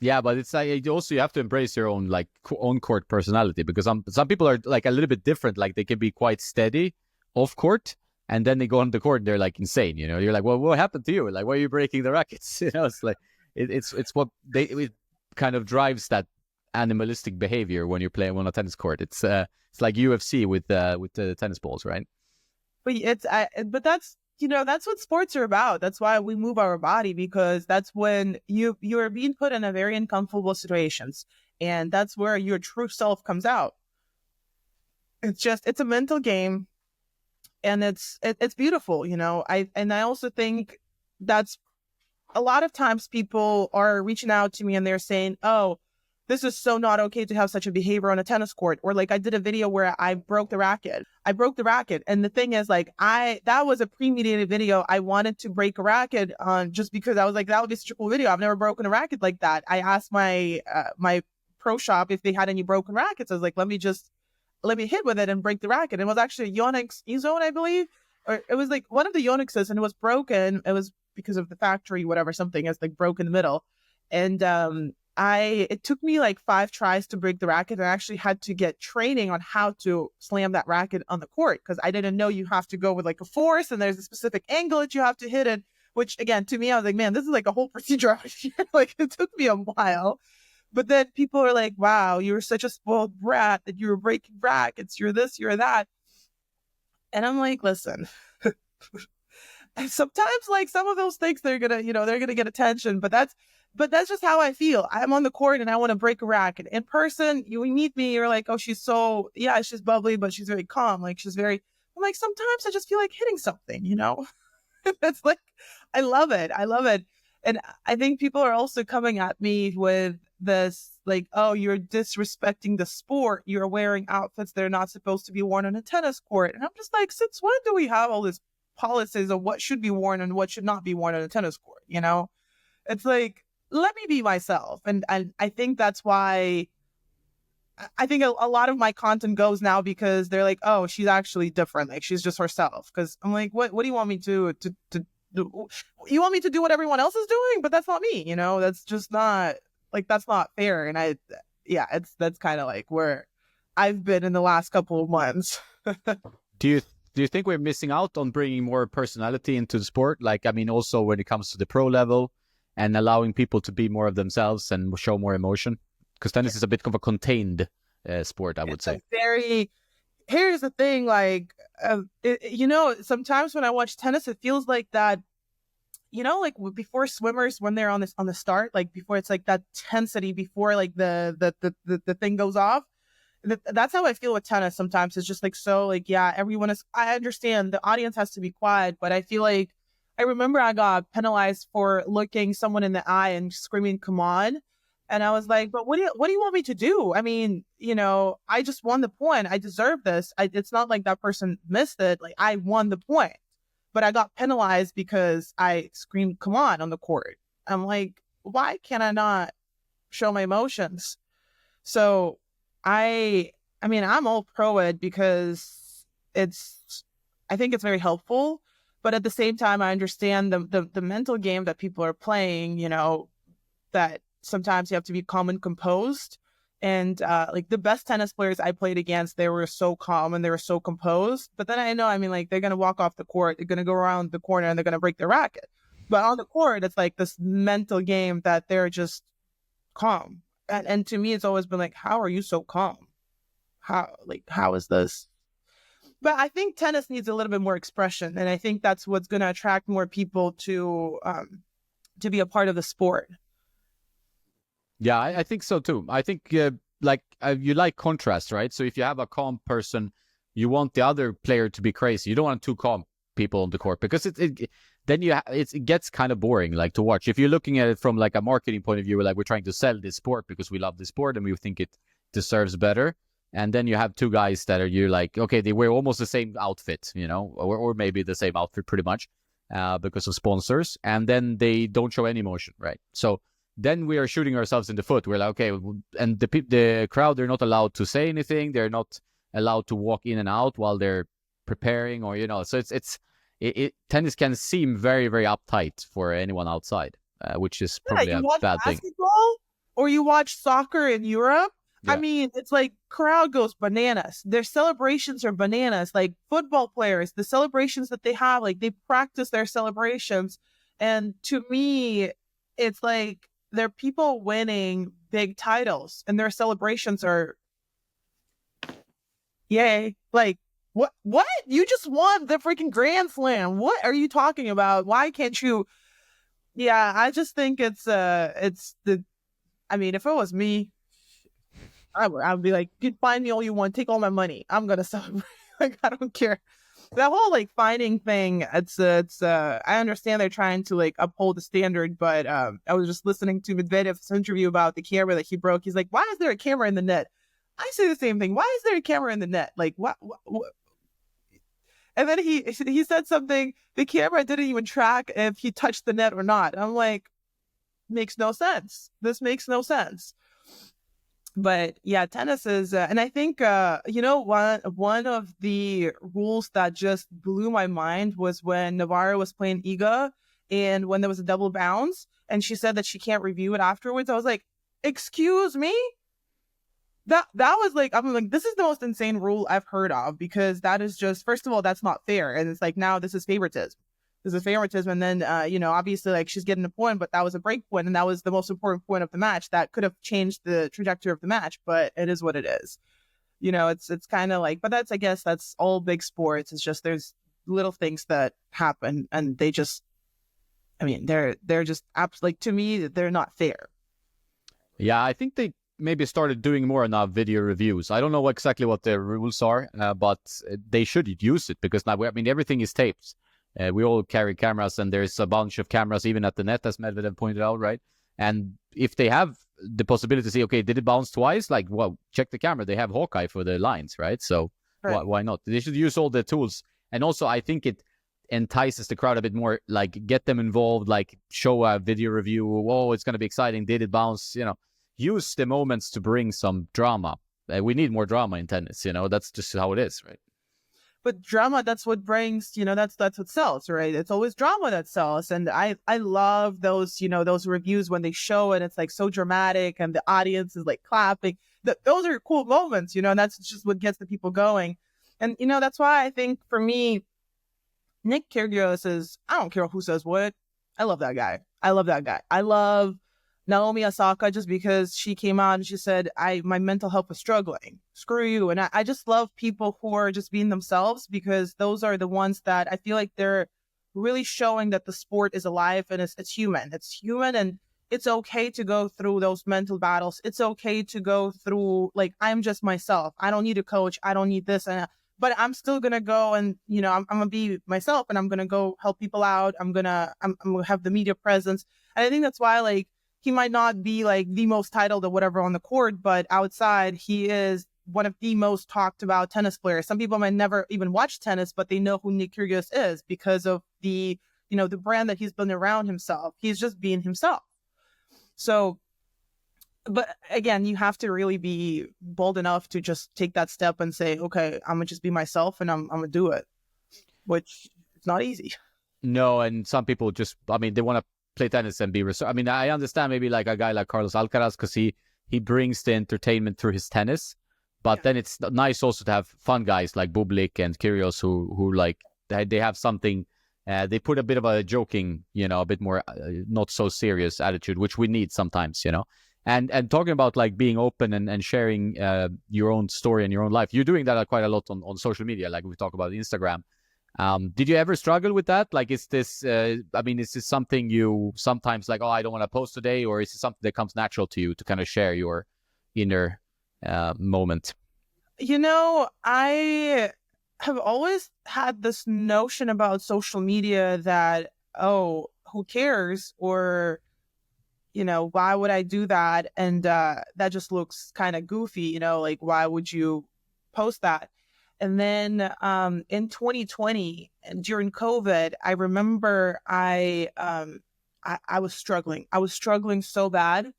Yeah, but it's like also you have to embrace your own like on court personality, because some people are like a little bit different. Like they can be quite steady off court, and then they go on the court and they're like insane. You're like, well, what happened to you? Like, why are you breaking the rackets? It's like it's what it kind of drives that animalistic behavior when you're playing on a tennis court. It's like UFC with the tennis balls, right?
But that's what sports are about. That's why we move our body, because that's when you're being put in a very uncomfortable situations, and that's where your true self comes out. It's a mental game, and it's beautiful. I also think that's a lot of times people are reaching out to me and they're saying, oh, this is so not okay to have such a behavior on a tennis court. Or like I did a video where I broke the racket. And the thing is, like, that was a premeditated video. I wanted to break a racket just because I was like, that would be such a cool video. I've never broken a racket like that. I asked my pro shop if they had any broken rackets. I was like, let me hit with it and break the racket. And it was actually a Yonex E-Zone, I believe. Or it was like one of the Yonexes, and it was broken. It was because of the factory, whatever, something is like broke in the middle. And it took me like 5 tries to break the racket. I actually had to get training on how to slam that racket on the court, because I didn't know you have to go with like a force, and there's a specific angle that you have to hit it, which again, to me, I was like, man, this is like a whole procedure out here. Like it took me a while. But then people are like, wow, you were such a spoiled brat that you were breaking rackets. You're this, you're that. And I'm like, listen, sometimes like some of those things, they're gonna get attention, but that's just how I feel. I'm on the court and I want to break a racket. In person, you meet me, you're like, oh, she's bubbly, but she's very calm. Like I'm like, sometimes I just feel like hitting something, That's like, I love it. And I think people are also coming at me with this, like, oh, you're disrespecting the sport. You're wearing outfits that are not supposed to be worn on a tennis court. And I'm just like, since when do we have all these policies of what should be worn and what should not be worn on a tennis court? It's like, let me be myself. And I think that's why I think a lot of my content goes now, because they're like, oh, she's actually different. Like she's just herself. Because I'm like, what do you want me to do? You want me to do what everyone else is doing? But that's not me. That's just not, like, that's not fair. And that's kind of like where I've been in the last couple of months.
Do you think we're missing out on bringing more personality into the sport? Like, I mean, also when it comes to the pro level and allowing people to be more of themselves and show more emotion? Because tennis is a bit of a contained sport, I would say.
Here's the thing, like, sometimes when I watch tennis, it feels like that, like before swimmers, when they're on the start, like before it's like that tensity before like the thing goes off. That's how I feel with tennis sometimes. It's just like, so like, yeah, I understand the audience has to be quiet, but I feel like, I remember I got penalized for looking someone in the eye and screaming, come on. And I was like, but what do you want me to do? I mean, I just won the point. I deserve this. It's not like that person missed it. Like I won the point, but I got penalized because I screamed, come on the court. I'm like, why can I not show my emotions? So I mean, I'm all pro it because I think it's very helpful, but at the same time, I understand the mental game that people are playing, that sometimes you have to be calm and composed. And like the best tennis players I played against, they were so calm and they were so composed. But then I know, I mean, like they're going to walk off the court, they're going to go around the corner and they're going to break their racket. But on the court, it's like this mental game that they're just calm. And to me, it's always been like, how are you so calm? How is this? But I think tennis needs a little bit more expression. And I think that's what's going to attract more people to be a part of the sport.
Yeah, I think so too. I think like you like contrast, right? So if you have a calm person, you want the other player to be crazy. You don't want two calm people on the court because then it gets kind of boring, like to watch. If you're looking at it from like a marketing point of view, like we're trying to sell this sport because we love this sport and we think it deserves better. And then you have two guys that are you're like, okay, they wear almost the same outfit, or maybe the same outfit pretty much because of sponsors, and then they don't show any emotion, right? So then we are shooting ourselves in the foot. We're like, okay, and the crowd, they're not allowed to say anything. They're not allowed to walk in and out while they're preparing, or so tennis can seem very, very uptight for anyone outside, which is
Yeah,
probably
you
a
watch
bad thing.
basketball or you watch soccer in Europe. I
Yeah.
mean, it's like crowd goes bananas. Their celebrations are bananas. Like football players, the celebrations that they have, like they practice their celebrations. And to me, it's like they're people winning big titles and their celebrations are yay. Like what? You just won the freaking Grand Slam. What are you talking about? Why can't you? Yeah, I just think it's the I mean, if it was me, I'd be like, you find me all you want, take all my money. I'm gonna celebrate. Like, I don't care. That whole like finding thing, it's I understand they're trying to like uphold the standard, but I was just listening to Medvedev's interview about the camera that he broke. He's like, why is there a camera in the net? I say the same thing. Why is there a camera in the net? Like what? And then he said something. The camera didn't even track if he touched the net or not. I'm like, makes no sense. This makes no sense. But yeah, tennis is, and I think one of the rules that just blew my mind was when Navarro was playing Iga, and when there was a double bounce, and she said that she can't review it afterwards. I was like, excuse me. That was like, I'm like, this is the most insane rule I've heard of, because that is just, first of all, that's not fair, and it's like, now this is favoritism. This is favoritism, and then obviously like she's getting a point, but that was a break point, and that was the most important point of the match that could have changed the trajectory of the match. But it is what it is. It's kind of like, but I guess that's all big sports. It's just there's little things that happen, and they just, I mean, they're just like, to me, they're not fair.
Yeah, I think they maybe started doing more now video reviews. I don't know exactly what the rules are, but they should use it, because now, I mean, everything is taped. We all carry cameras, and there's a bunch of cameras even at the net, as Medvedev pointed out, right? And if they have the possibility to say, okay, did it bounce twice? Like, well, check the camera. They have Hawkeye for the lines, right? So
Right.
why not? They should use all the tools. And also, I think it entices the crowd a bit more, like get them involved, like show a video review. Oh, it's going to be exciting. Did it bounce? Use the moments to bring some drama. We need more drama in tennis. That's just how it is, right?
But drama, that's what brings, that's what sells, right? It's always drama that sells. And I love those, those reviews when they show it, it's like so dramatic and the audience is like clapping. Those are cool moments, and that's just what gets the people going. And, that's why I think for me, Nick Kyrgios is, I don't care who says what. I love that guy. I love Naomi Osaka, just because she came out and she said, my mental health was struggling. Screw you. And I just love people who are just being themselves, because those are the ones that I feel like they're really showing that the sport is alive and it's human. It's human, and it's okay to go through those mental battles. It's okay to go through, like, I'm just myself. I don't need a coach. I don't need this. But I'm still going to go and, I'm going to be myself, and I'm going to go help people out. I'm going to have the media presence. And I think that's why, like, he might not be like the most titled or whatever on the court, but outside he is one of the most talked about tennis players. Some people might never even watch tennis, but they know who Nick Kyrgios is because of the brand that he's building around himself. He's just being himself. So, but again, you have to really be bold enough to just take that step and say, okay, I'm gonna just be myself, and I'm gonna do it, which it's not easy.
No, and some people just, I mean, they want to play tennis and be I mean, I understand maybe like a guy like Carlos Alcaraz, because he brings the entertainment through his tennis, but then it's nice also to have fun guys like Bublik and Kyrgios who like they have something, they put a bit of a joking, a bit more not so serious attitude, which we need sometimes, and talking about like being open and sharing your own story and your own life. You're doing that quite a lot on social media, like we talk about Instagram. Did you ever struggle with that? Like, is this, is this something you sometimes like, oh, I don't want to post today, or is it something that comes natural to you to kind of share your inner moment?
I have always had this notion about social media that, oh, who cares? Or, why would I do that? And that just looks kind of goofy, like, why would you post that? And then in 2020, and during COVID, I remember I was struggling. I was struggling so bad.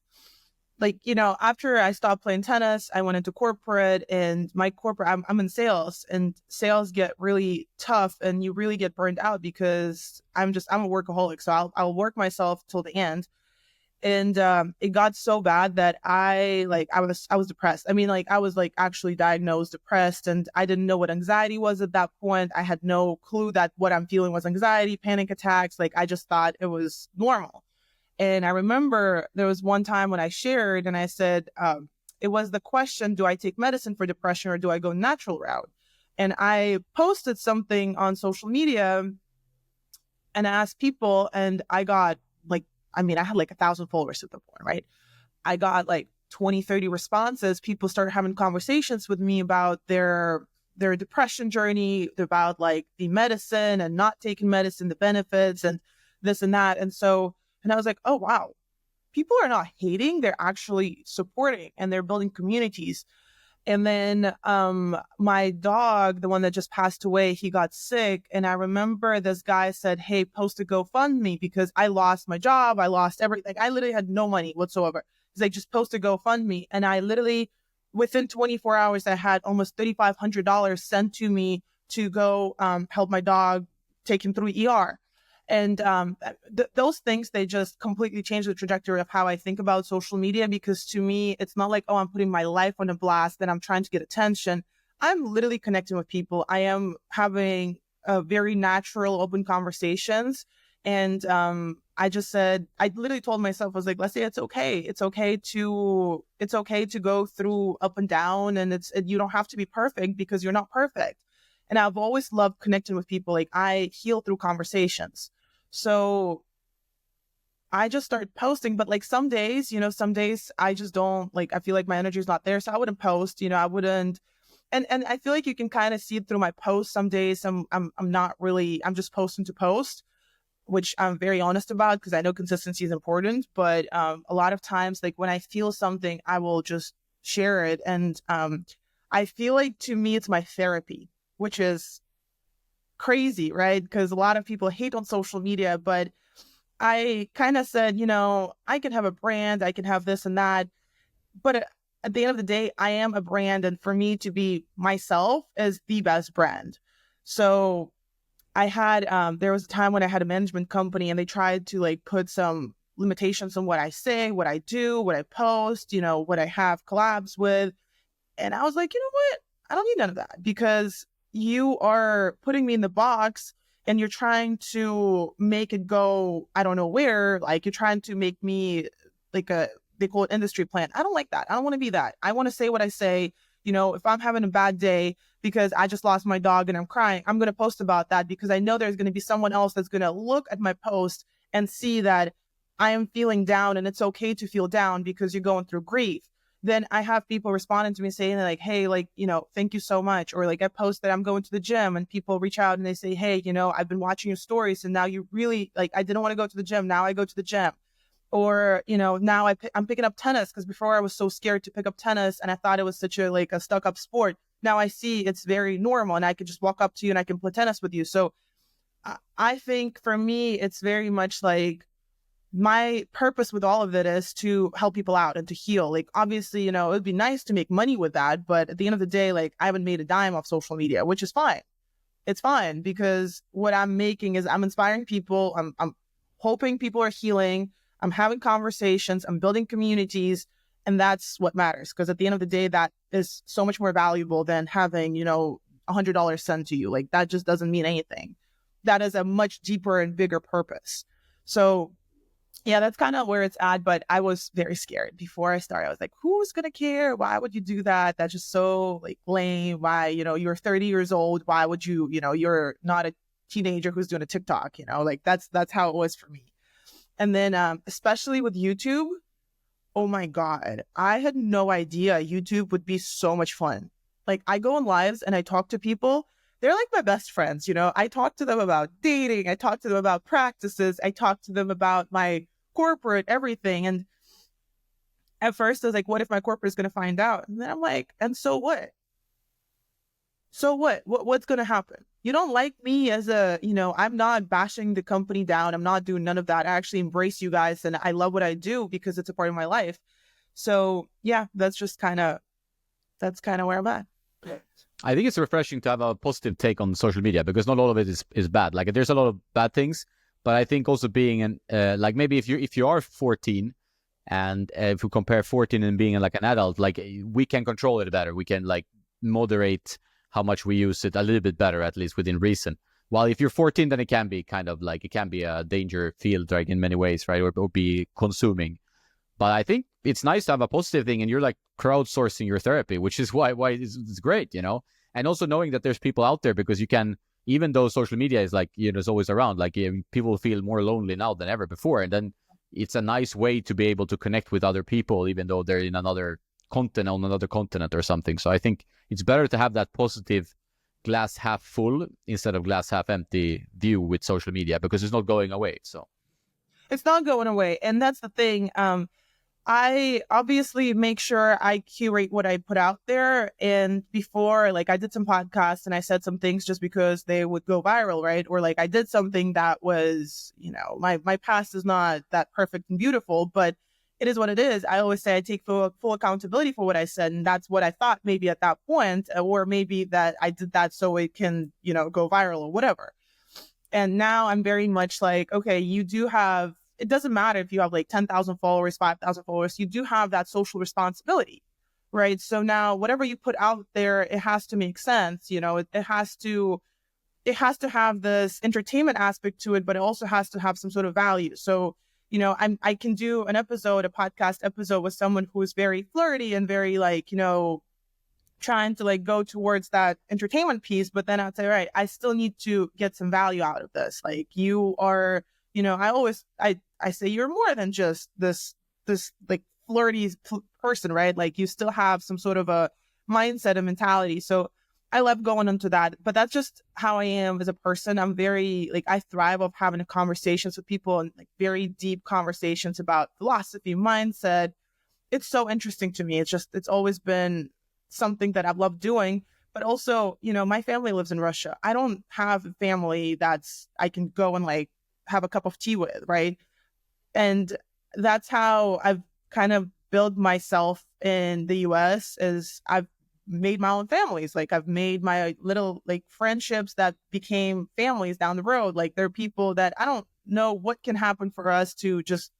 Like, after I stopped playing tennis, I went into corporate, and my corporate, I'm in sales, and sales get really tough, and you really get burned out because I'm a workaholic. So I'll work myself till the end. And it got so bad that I was depressed. I mean, like, I was like actually diagnosed depressed, and I didn't know what anxiety was at that point. I had no clue that what I'm feeling was anxiety, panic attacks. Like, I just thought it was normal. And I remember there was one time when I shared and I said, it was the question, do I take medicine for depression or do I go natural route? And I posted something on social media and I asked people, and I got I had like 1,000 followers at the point, right? I got like 20, 30 responses. People started having conversations with me about their depression journey, about like the medicine and not taking medicine, the benefits and this and that. And I was like, oh, wow, people are not hating. They're actually supporting and they're building communities. And then my dog, the one that just passed away, he got sick. And I remember this guy said, hey, post a GoFundMe because I lost my job. I lost everything. I literally had no money whatsoever. He's like, just post a GoFundMe. And I literally, within 24 hours, I had almost $3,500 sent to me to go help my dog, take him through ER. And those things, they just completely change the trajectory of how I think about social media, because to me, it's not like, oh, I'm putting my life on a blast and I'm trying to get attention. I'm literally connecting with people. I am having very natural, open conversations. And I literally told myself, I was like, let's say it's okay. It's okay to go through up and down, and you don't have to be perfect because you're not perfect. And I've always loved connecting with people. Like, I heal through conversations. So I just started posting, but like some days I just don't, like, I feel like my energy is not there. So I wouldn't post, I wouldn't. And I feel like you can kind of see it through my posts. Some days I'm not really, I'm just posting to post, which I'm very honest about because I know consistency is important. But a lot of times, like when I feel something, I will just share it. And I feel like, to me, it's my therapy, which is crazy, right? Because a lot of people hate on social media, but I kind of said, I can have a brand, I can have this and that, but at the end of the day, I am a brand, and for me to be myself is the best brand. So I had, there was a time when I had a management company, and they tried to like put some limitations on what I say, what I do, what I post, what I have collabs with. And I was like, you know what? I don't need none of that, because you are putting me in the box and you're trying to make it go, I don't know where, like you're trying to make me like they call it industry plant. I don't like that. I don't want to be that. I want to say what I say. If I'm having a bad day because I just lost my dog and I'm crying, I'm going to post about that because I know there's going to be someone else that's going to look at my post and see that I am feeling down, and it's okay to feel down because you're going through grief. Then I have people responding to me saying like, hey, like, thank you so much. Or like I post that I'm going to the gym and people reach out and they say, hey, I've been watching your stories and now you really, like, I didn't want to go to the gym. Now I go to the gym. Or, now I'm picking up tennis, because before I was so scared to pick up tennis and I thought it was such a stuck up sport. Now I see it's very normal and I could just walk up to you and I can play tennis with you. So I think for me, it's very much like, my purpose with all of it is to help people out and to heal. Like, obviously, it would be nice to make money with that, but at the end of the day, like, I haven't made a dime off social media, which is fine. It's fine, because what I'm making is I'm inspiring people. I'm hoping people are healing. I'm having conversations. I'm building communities. And that's what matters. Because at the end of the day, that is so much more valuable than having, $100 sent to you. Like, that just doesn't mean anything. That is a much deeper and bigger purpose. So Yeah, that's kind of where it's at. But I was very scared before I started. I was like, who's going to care? Why would you do that? That's just so like lame. Why, you're 30 years old. Why would you, you're not a teenager who's doing a TikTok, like that's how it was for me. And then, especially with YouTube, oh my God, I had no idea YouTube would be so much fun. Like I go on lives and I talk to people. They're like my best friends, I talk to them about dating. I talk to them about practices. I talk to them about my corporate, everything. And at first I was like, what if my corporate is going to find out? And then I'm like, and so what? So what's going to happen? You don't like me as I'm not bashing the company down. I'm not doing none of that. I actually embrace you guys and I love what I do because it's a part of my life. So yeah, that's kind of where I'm at.
I think it's refreshing to have a positive take on social media because not all of it is bad. Like there's a lot of bad things, but I think also being like maybe if you are 14 and if we compare 14 and being like an adult, like we can control it better. We can like moderate how much we use it a little bit better, at least within reason. While if you're 14, then it can be kind of like, it can be a danger field, right, in many ways, right, or be consuming. But I think it's nice to have a positive thing, and you're like crowdsourcing your therapy, which is why it's great, and also knowing that there's people out there, because you can, even though social media is like, it's always around, like people feel more lonely now than ever before, and then it's a nice way to be able to connect with other people, even though they're in another continent or something. So I think it's better to have that positive glass half full instead of glass half empty view with social media, because it's not going away. So
it's not going away. And that's the thing. I obviously make sure I curate what I put out there. And before, like I did some podcasts and I said some things just because they would go viral, right? Or like I did something that was, my past is not that perfect and beautiful, but it is what it is. I always say I take full accountability for what I said. And that's what I thought maybe at that point, or maybe that I did that so it can, go viral or whatever. And now I'm very much like, okay, you do have, it doesn't matter if you have like 10,000 followers, 5,000 followers, you do have that social responsibility, right? So now whatever you put out there, it has to make sense. It has to have this entertainment aspect to it, but it also has to have some sort of value. So, I can do a podcast episode with someone who is very flirty and very like, trying to like go towards that entertainment piece, but then I'd say, right, I still need to get some value out of this. Like you are, I say you're more than just this like flirty person, right? Like you still have some sort of a mindset and mentality. So I love going into that, but that's just how I am as a person. I'm very like, I thrive off having conversations with people and like very deep conversations about philosophy, mindset. It's so interesting to me. It's always been something that I've loved doing. But also, my family lives in Russia. I don't have a family I can go and like have a cup of tea with, right? And that's how I've kind of built myself in the US, is I've made my own families. Like I've made my little like friendships that became families down the road. Like there are people that I don't know what can happen for us to just,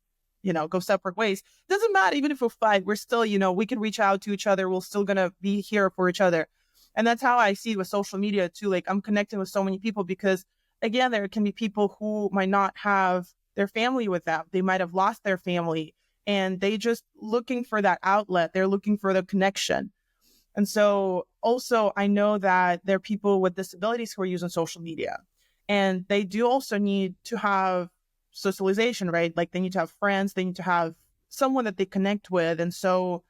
go separate ways. Doesn't matter. Even if we fight, we're still, we can reach out to each other. We're still going to be here for each other. And that's how I see it with social media too. Like I'm connecting with so many people because again, there can be people who might not have their family with them. They might have lost their family and they just looking for that outlet. They're looking for the connection. And so also I know that there are people with disabilities who are using social media, and they do also need to have socialization, right? Like they need to have friends, they need to have someone that they connect with. And so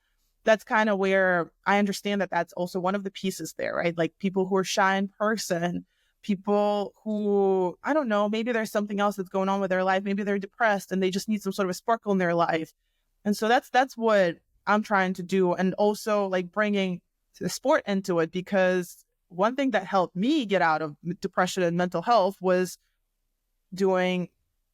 that's kind of where I understand that that's also one of the pieces there, right? Like people who are shy in person, people who, I don't know, maybe there's something else that's going on with their life. Maybe they're depressed and they just need some sort of a sparkle in their life. And so that's what I'm trying to do. And also like bringing the sport into it, because one thing that helped me get out of depression and mental health was doing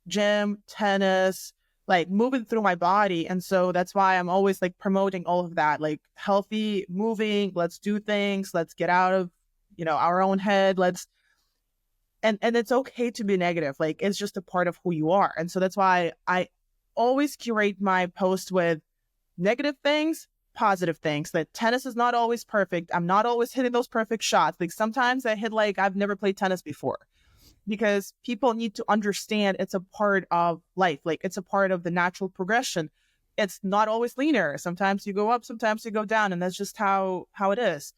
gym, tennis, like moving through my body. And so that's why I'm always like promoting all of that, like healthy moving, let's do things, let's get out of, our own head. And it's okay to be negative. Like it's just a part of who you are. And so that's why I always curate my post with negative things, positive things. That tennis is not always perfect. I'm not always hitting those perfect shots. Like sometimes I hit like I've never played tennis before. because people need to understand it's a part of life. Like it's a part of the natural progression. It's not always linear. Sometimes you go up, sometimes you go down, and that's just how it is.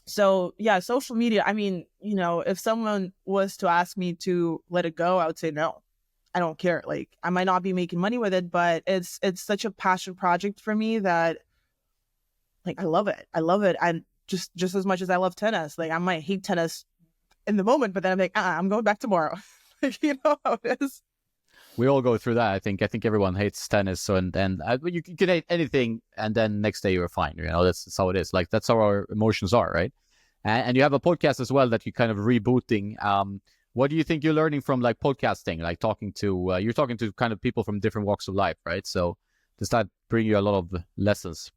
So yeah, social media, I mean, if someone was to ask me to let it go, I would say no. I don't care. Like I might not be making money with it, but it's such a passion project for me that like I love it. I love it. And just as much as I love tennis, like I might hate tennis in the moment, but then I'm like, I'm going back tomorrow. Like, you know how it is.
We all go through that. I think everyone hates tennis. So and you can hate anything, and then next day you're fine. That's how it is. Like that's how our emotions are, right? And you have a podcast as well that you're kind of rebooting. What do you think you're learning from like podcasting, like talking to you're talking to kind of people from different walks of life, right? So does that bring you a lot of lessons?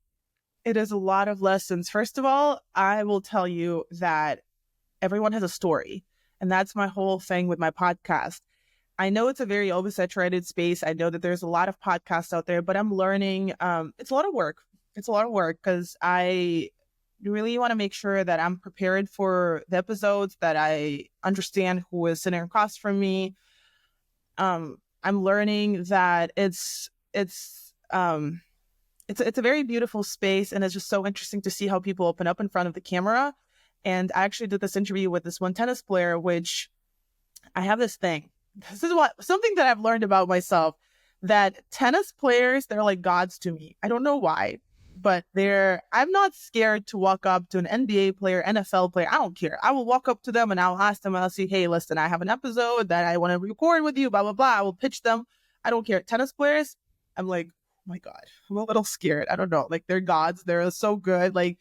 It is a lot of lessons. First of all, I will tell you that everyone has a story, and that's my whole thing with my podcast. I know it's a very oversaturated space. I know that there's a lot of podcasts out there, but I'm learning. It's a lot of work. It's a lot of work because I really want to make sure that I'm prepared for the episodes, that I understand who is sitting across from me. I'm learning that it's a very beautiful space, and it's just so interesting to see how people open up in front of the camera. And I actually did this interview with this one tennis player, which I have this thing. This is something that I've learned about myself, that tennis players, they're like gods to me. I don't know why, but I'm not scared to walk up to an NBA player, NFL player. I don't care. I will walk up to them and I'll ask them, I'll say, hey, listen, I have an episode that I want to record with you, blah, blah, blah. I will pitch them. I don't care. Tennis players, I'm like, oh my God, I'm a little scared. I don't know. Like they're gods. They're so good. Like,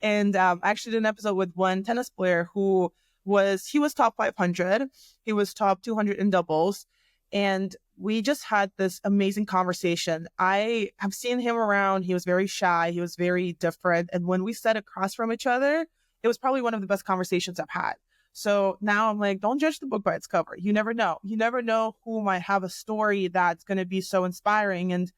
and I actually did an episode with one tennis player who was top 500. He was top 200 in doubles. And we just had this amazing conversation. I have seen him around. He was very shy. He was very different. And when we sat across from each other, it was probably one of the best conversations I've had. So now I'm like, don't judge the book by its cover. You never know. You never know who might have a story that's going to be so inspiring. And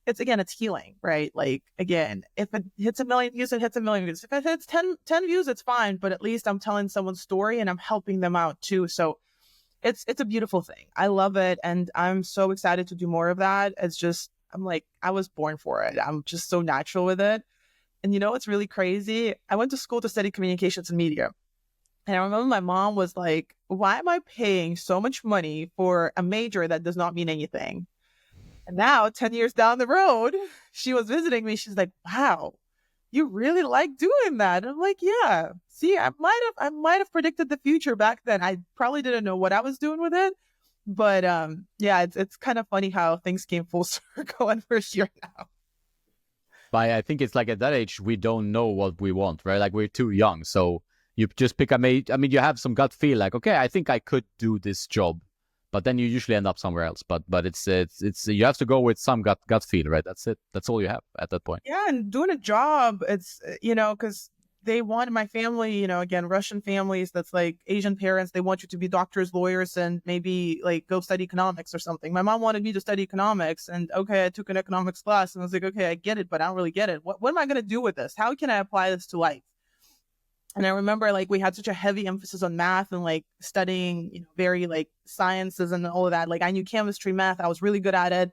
it's healing, right? Like, again, if it hits 1 million views, it hits 1 million views. If it hits 10 views, it's fine. But at least I'm telling someone's story and I'm helping them out too. So it's a beautiful thing. I love it. And I'm so excited to do more of that. It's just, I'm like, I was born for it. I'm just so natural with it. And it's really crazy. I went to school to study communications and media. And I remember my mom was like, why am I paying so much money for a major that does not mean anything? And now, 10 years down the road, she was visiting me. She's like, wow, you really like doing that. And I'm like, yeah. See, I might have predicted the future back then. I probably didn't know what I was doing with it. But yeah, it's kind of funny how things came full circle and we're here now.
But I think it's like at that age, we don't know what we want, right? Like we're too young. So you just pick a major. I mean, you have some gut feel like, okay, I think I could do this job. But then you usually end up somewhere else. But it's you have to go with some gut feel, right? That's it. That's all you have at that point.
Yeah, and doing a job, it's because they want my family, again, Russian families, that's like Asian parents. They want you to be doctors, lawyers, and maybe like go study economics or something. My mom wanted me to study economics, and okay, I took an economics class, and I was like, okay, I get it, but I don't really get it. What am I going to do with this? How can I apply this to life? And I remember like we had such a heavy emphasis on math and like studying, very like sciences and all of that. Like I knew chemistry, math, I was really good at it.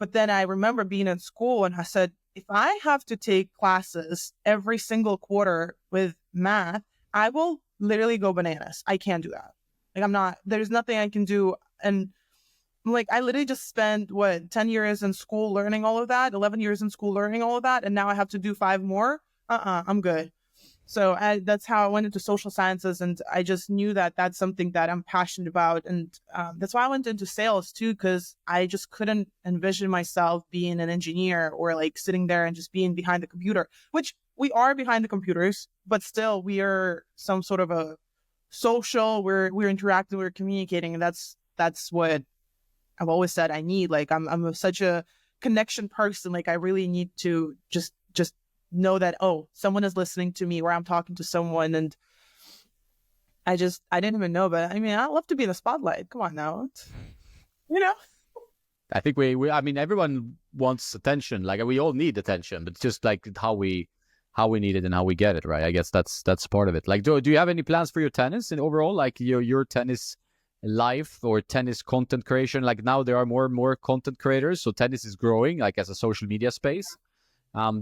But then I remember being in school and I said, if I have to take classes every single quarter with math, I will literally go bananas. I can't do that. Like there's nothing I can do. And like, I literally just spent 10 years in school learning all of that, 11 years in school learning all of that. And now I have to do 5 more. I'm good. So that's how I went into social sciences. And I just knew that that's something that I'm passionate about. And that's why I went into sales too, because I just couldn't envision myself being an engineer or like sitting there and just being behind the computer, which we are behind the computers, but still we are some sort of a social, we're interacting, we're communicating. And that's what I've always said I need. Like I'm such a connection person. Like I really need to just know that, oh, someone is listening to me, where I'm talking to someone. And I didn't even know, but I mean, I love to be in the spotlight. Come on now.
I think I mean, everyone wants attention. Like we all need attention, but it's just like how we need it and how we get it, right? I guess that's part of it. Like, do you have any plans for your tennis and overall, like your tennis life or tennis content creation? Like now there are more and more content creators, so tennis is growing like as a social media space.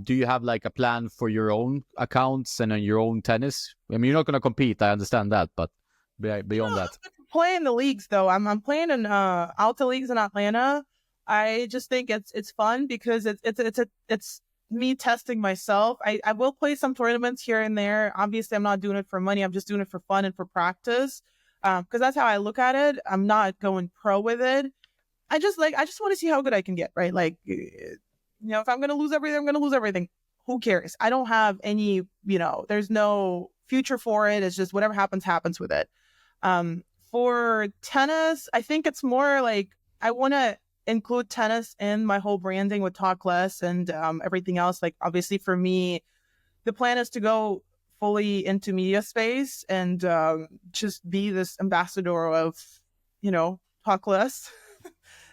Do you have like a plan for your own accounts and on your own tennis? I mean, you're not going to compete. I understand that, but beyond that,
Playing the leagues though, I'm playing in Alta leagues in Atlanta. I just think it's fun because it's me testing myself. I will play some tournaments here and there. Obviously, I'm not doing it for money. I'm just doing it for fun and for practice. Because that's how I look at it. I'm not going pro with it. I just want to see how good I can get, right? Like, if I'm gonna lose everything, I'm gonna lose everything. Who cares? I don't have any, there's no future for it. It's just whatever happens with it. For tennis, I think it's more like I want to include tennis in my whole branding with Talk Less and everything else. Like, obviously, for me, the plan is to go fully into media space and just be this ambassador of, Talk Less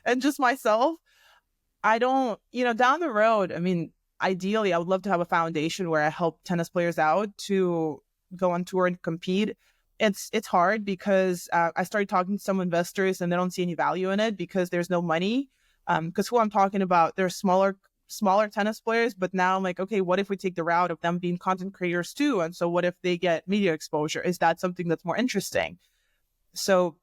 and just myself. I don't, down the road, I mean, ideally, I would love to have a foundation where I help tennis players out to go on tour and compete. It's hard because I started talking to some investors and they don't see any value in it because there's no money. Because who I'm talking about, they're smaller tennis players, but now I'm like, okay, what if we take the route of them being content creators too? And so what if they get media exposure? Is that something that's more interesting? So,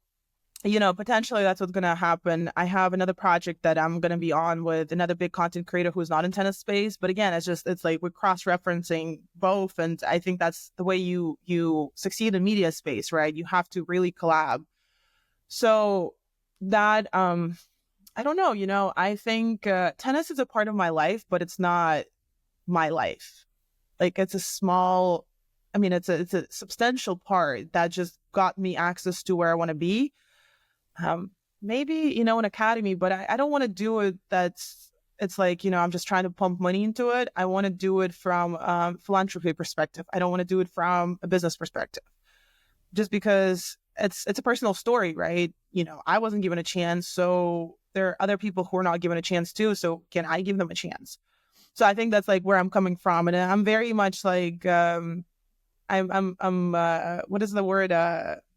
potentially that's what's going to happen. I have another project that I'm going to be on with another big content creator who's not in tennis space. But again, it's like we're cross-referencing both. And I think that's the way you succeed in media space, right? You have to really collab. So that, I don't know, I think tennis is a part of my life, but it's not my life. Like it's a substantial part that just got me access to where I want to be. Maybe, an academy, but I don't want to do it. It's like, I'm just trying to pump money into it. I want to do it from philanthropy perspective. I don't want to do it from a business perspective, just because it's a personal story, right? I wasn't given a chance. So there are other people who are not given a chance too. So can I give them a chance? So I think that's like where I'm coming from. And I'm very much like, I'm what is the word?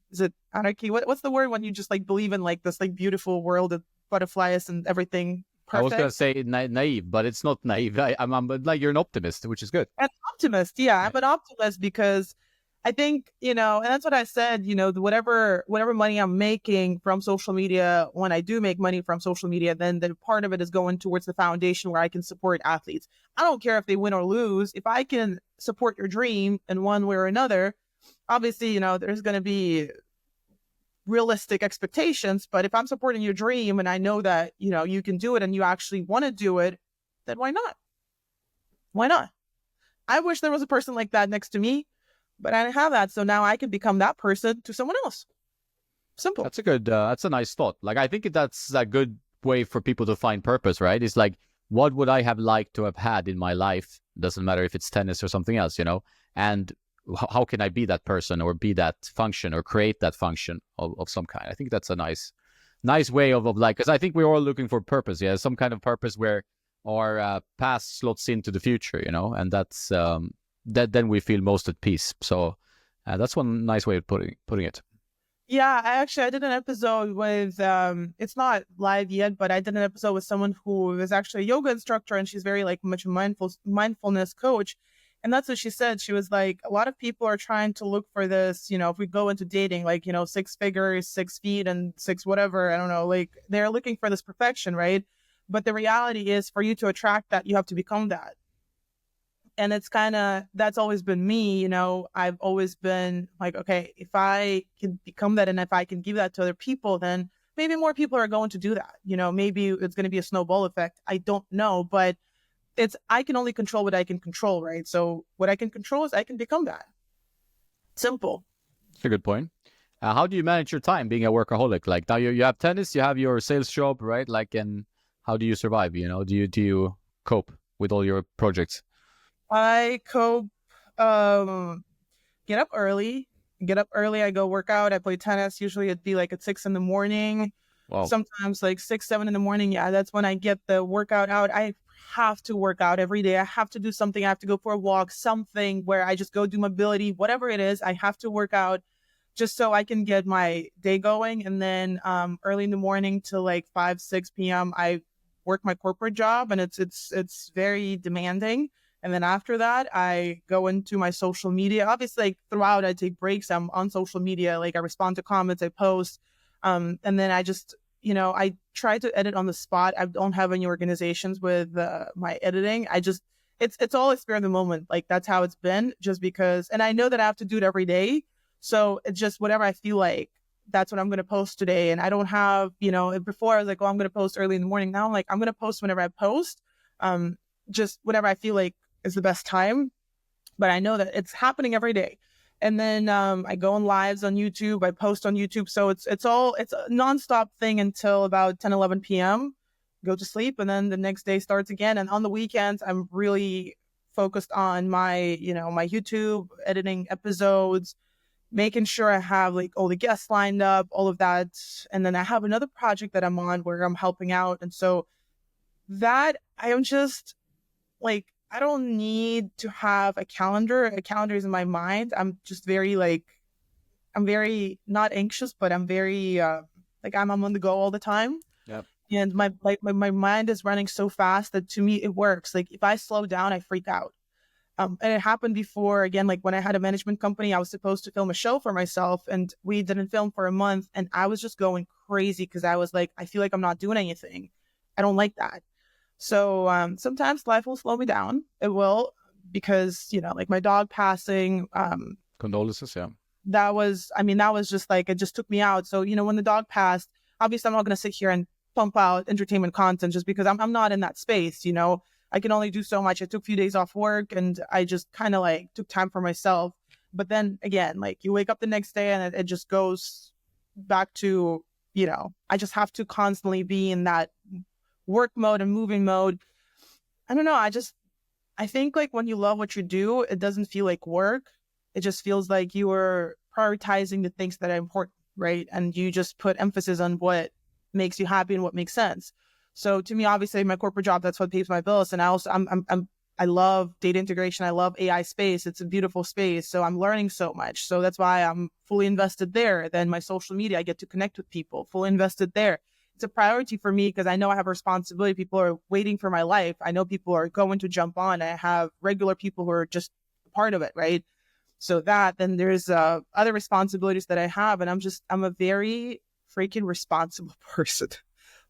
Is it anarchy? What's the word when you just like believe in like this like beautiful world of butterflies and everything perfect?
I was gonna say naive, but it's not naive. I'm like you're an optimist, which is good.
An optimist, yeah. I'm an optimist because I think and that's what I said. Whatever money I'm making from social media, when I do make money from social media, then part of it is going towards the foundation where I can support athletes. I don't care if they win or lose. If I can support your dream in one way or another. Obviously, there's going to be realistic expectations, but if I'm supporting your dream and I know that, you can do it and you actually want to do it, then why not? Why not? I wish there was a person like that next to me, but I didn't have that. So now I can become that person to someone else. Simple.
That's a nice thought. Like, I think that's a good way for people to find purpose, right? It's like, what would I have liked to have had in my life? Doesn't matter if it's tennis or something else, and how can I be that person or be that function or create that function of some kind? I think that's a nice way of like, because I think we're all looking for purpose. Yeah, some kind of purpose where our past slots into the future, and that's then we feel most at peace. So that's one nice way of putting it.
Yeah, I did an episode with, it's not live yet, but I did an episode with someone who is actually a yoga instructor and she's very like much a mindfulness coach. And that's what she said. She was like, a lot of people are trying to look for this, if we go into dating, like, 6 figures, 6 feet and 6 whatever, I don't know, like they're looking for this perfection, right? But the reality is for you to attract that, you have to become that. And it's that's always been me, I've always been like, okay, if I can become that and if I can give that to other people, then maybe more people are going to do that. Maybe it's going to be a snowball effect. I don't know, but I can only control what I can control, right? So what I can control is I can become that. Simple.
That's a good point. How do you manage your time being a workaholic? Like now you have tennis, you have your sales job, right? Like, and how do you survive? Do you cope with all your projects?
I cope, get up early. I go work out. I play tennis. Usually it'd be like at 6 a.m.
Wow.
Sometimes like 6, 7 a.m. Yeah, that's when I get the workout out. I have to work out every day. I have to do something. I have to go for a walk, something where I just go do mobility, whatever it is. I have to work out just so I can get my day going. And then early in the morning till like 5, 6 p.m., I work my corporate job, and it's very demanding. And then after that, I go into my social media. Obviously, like throughout, I take breaks. I'm on social media. Like I respond to comments, I post. And then I just, I try to edit on the spot. I don't have any organizations with my editing. It's all a spur of the moment. Like that's how it's been, just because. And I know that I have to do it every day. So it's just whatever I feel like, that's what I'm going to post today. And I don't have, before I was like, oh, I'm going to post early in the morning. Now I'm like, I'm going to post whenever I post, just whatever I feel like is the best time. But I know that it's happening every day. And then I go on lives on YouTube. I post on YouTube. So it's a nonstop thing until about 10, 11 p.m. Go to sleep. And then the next day starts again. And on the weekends, I'm really focused on my, my YouTube, editing episodes, making sure I have like all the guests lined up, all of that. And then I have another project that I'm on where I'm helping out. And so that I am just like, I don't need to have a calendar. A calendar is in my mind. I'm just very I'm very not anxious, but I'm very I'm on the go all the time.
Yep.
And my mind is running so fast that to me it works. Like if I slow down, I freak out. And it happened before, again, like when I had a management company, I was supposed to film a show for myself, and we didn't film for a month. And I was just going crazy because I was like, I feel like I'm not doing anything. I don't like that. So sometimes life will slow me down. It will, because, like my dog passing.
Condolences, yeah.
That was just like, it just took me out. So, when the dog passed, obviously I'm not going to sit here and pump out entertainment content just because I'm not in that space, I can only do so much. I took a few days off work, and I just kind of like took time for myself. But then again, like you wake up the next day and it just goes back to, I just have to constantly be in that work mode and moving mode. I don't know. I think like when you love what you do, it doesn't feel like work. It just feels like you are prioritizing the things that are important, right? And you just put emphasis on what makes you happy and what makes sense. So to me, obviously, my corporate job, that's what pays my bills. And I also, I love data integration. I love AI space. It's a beautiful space. So I'm learning so much. So that's why I'm fully invested there. Then my social media, I get to connect with people, fully invested there. It's a priority for me because I know I have a responsibility. People are waiting for my life. I know people are going to jump on. I have regular people who are just a part of it, right? So then there's other responsibilities that I have. And I'm a very freaking responsible person.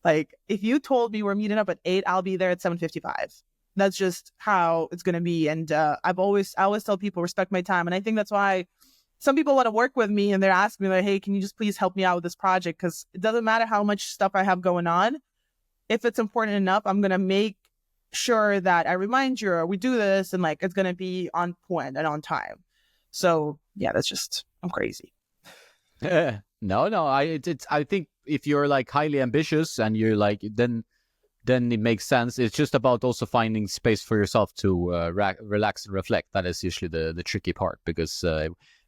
Like if you told me we're meeting up at 8, I'll be there at 7:55. That's just how it's going to be. And I always tell people, respect my time. And I think that's why some people want to work with me, and they're asking me like, hey, can you just please help me out with this project? Because it doesn't matter how much stuff I have going on. If it's important enough, I'm going to make sure that I remind you, or we do this, and like, it's going to be on point and on time. So yeah, I'm crazy.
No, I think if you're like highly ambitious and you're like, then it makes sense. It's just about also finding space for yourself to relax and reflect. That is usually the tricky part, because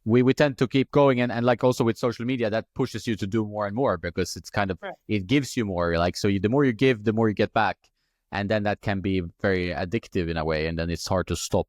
we tend to keep going, and like also with social media, that pushes you to do more and more, because it's kind of, right, it gives you more, like, so the more you give, the more you get back, and then that can be very addictive in a way, and then it's hard to stop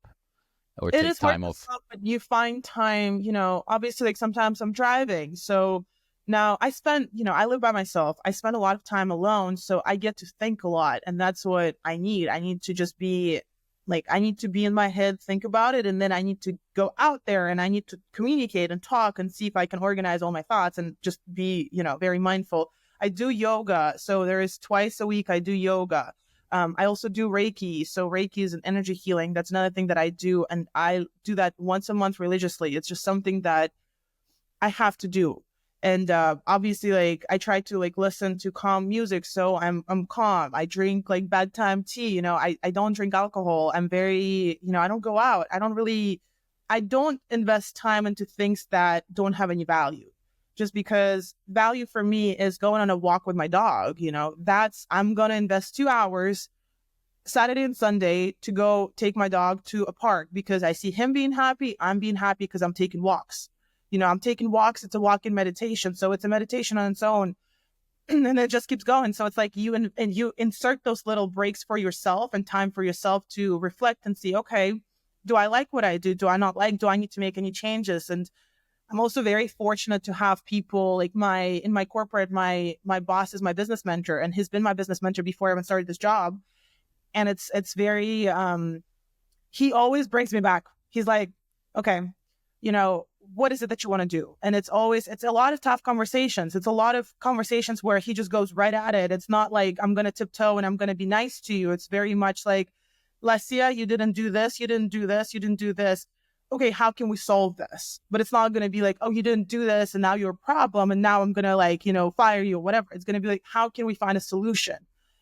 or take time off.
But you find time, obviously, like sometimes I'm driving, so now I live by myself. I spend a lot of time alone, so I get to think a lot, and that's what I need. I need to just be like, I need to be in my head, think about it, and then I need to go out there and I need to communicate and talk and see if I can organize all my thoughts and just be, very mindful. I do yoga, so there is twice a week I do yoga. I also do Reiki. So Reiki is an energy healing. That's another thing that I do, and I do that once a month religiously. It's just something that I have to do. And obviously, like, I try to like listen to calm music, so I'm calm. I drink like bedtime tea. I don't drink alcohol. I'm very, I don't go out. I don't invest time into things that don't have any value. Just because value for me is going on a walk with my dog. I'm gonna invest 2 hours Saturday and Sunday to go take my dog to a park because I see him being happy. I'm being happy because I'm taking walks. I'm taking walks. It's a walk-in meditation. So it's a meditation on its own. And it just keeps going. So it's like you insert those little breaks for yourself and time for yourself to reflect and see, okay, do I like what I do? Do I not like? Do I need to make any changes? And I'm also very fortunate to have people like in my corporate, my boss is my business mentor, and he's been my business mentor before I even started this job. And it's very he always brings me back. He's like, okay, what is it that you want to do? And it's a lot of tough conversations. It's a lot of conversations where he just goes right at it. It's not like I'm going to tiptoe and I'm going to be nice to you. It's very much like, Lesia, you didn't do this, you didn't do this, you didn't do this. Okay, how can we solve this? But it's not going to be like, oh, you didn't do this and now you're a problem and now I'm going to fire you or whatever. It's going to be like, how can we find a solution?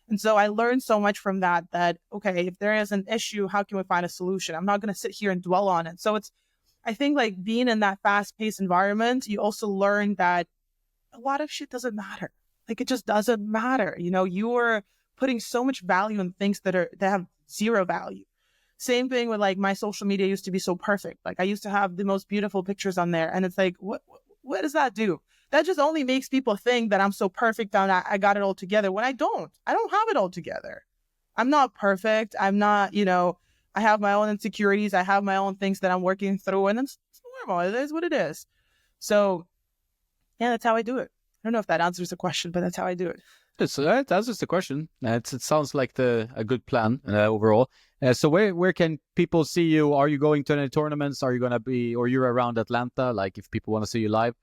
And so I learned so much from that, okay, if there is an issue, how can we find a solution? I'm not going to sit here and dwell on it. So I think like being in that fast-paced environment, you also learn that a lot of shit doesn't matter. Like it just doesn't matter. You are putting so much value in things that have zero value. Same thing with like my social media used to be so perfect. Like I used to have the most beautiful pictures on there. And it's like, what does that do? That just only makes people think that I'm so perfect and I got it all together when I don't have it all together. I'm not perfect. I'm not, I have my own insecurities. I have my own things that I'm working through, and it's normal. It is what it is. So, yeah, that's how I do it. I don't know if that answers the question, but that's how I do it.
That answers the question. It sounds like a good plan overall. So where can people see you? Are you going to any tournaments? Are you going to be, or you're around Atlanta? Like if people want to see you live?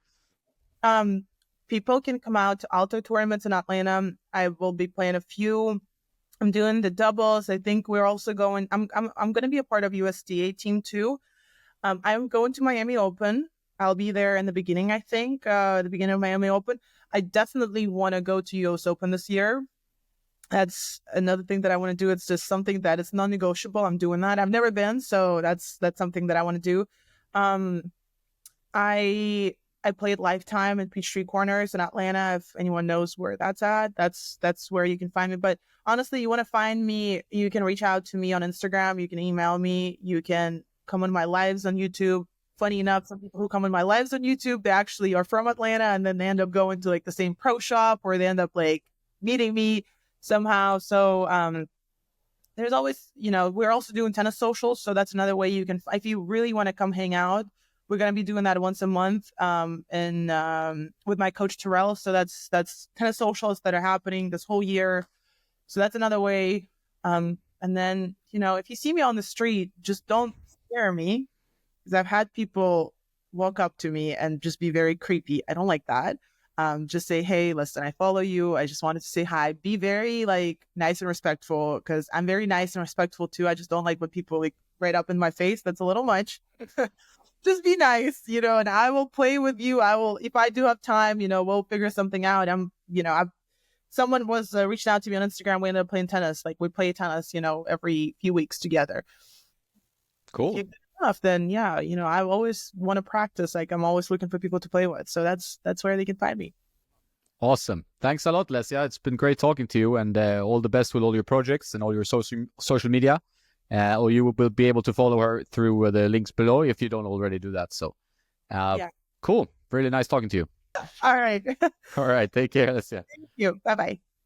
People can come out to Alto tournaments in Atlanta. I will be playing a few. I'm doing the doubles. I think we're also going. I'm going to be a part of USDA team too. I'm going to Miami Open. I'll be there in the beginning. I think the beginning of Miami Open. I definitely want to go to US Open this year. That's another thing that I want to do. It's just something that is non-negotiable. I'm doing that. I've never been, so that's something that I want to do. I played Lifetime in Peachtree Corners in Atlanta. If anyone knows where that's at, that's where you can find me. But honestly, you want to find me, you can reach out to me on Instagram. You can email me. You can come on my lives on YouTube. Funny enough, some people who come on my lives on YouTube, they actually are from Atlanta, and then they end up going to like the same pro shop, or they end up like meeting me somehow. So there's always, we're also doing tennis socials. So that's another way you can, if you really want to come hang out. We're going to be doing that once a month and with my coach Terrell. So that's tennis socials that are happening this whole year. So that's another way. And then, if you see me on the street, just don't scare me, because I've had people walk up to me and just be very creepy. I don't like that. Just say, hey, listen, I follow you. I just wanted to say hi. Be very like nice and respectful, because I'm very nice and respectful too. I just don't like when people like right up in my face. That's a little much. Just be nice, and I will play with you. I will, if I do have time, we'll figure something out. Someone was reaching out to me on Instagram. We ended up playing tennis. Like we play tennis, every few weeks together.
Cool.
If you're good enough, then yeah, I always want to practice. Like I'm always looking for people to play with. So that's where they can find me.
Awesome. Thanks a lot, Lesia. It's been great talking to you, and all the best with all your projects and all your social media. Or you will be able to follow her through the links below if you don't already do that. So,
Yeah.
Cool. Really nice talking to you.
All right.
All right. Take care, Lesia.
Thank you. Bye-bye.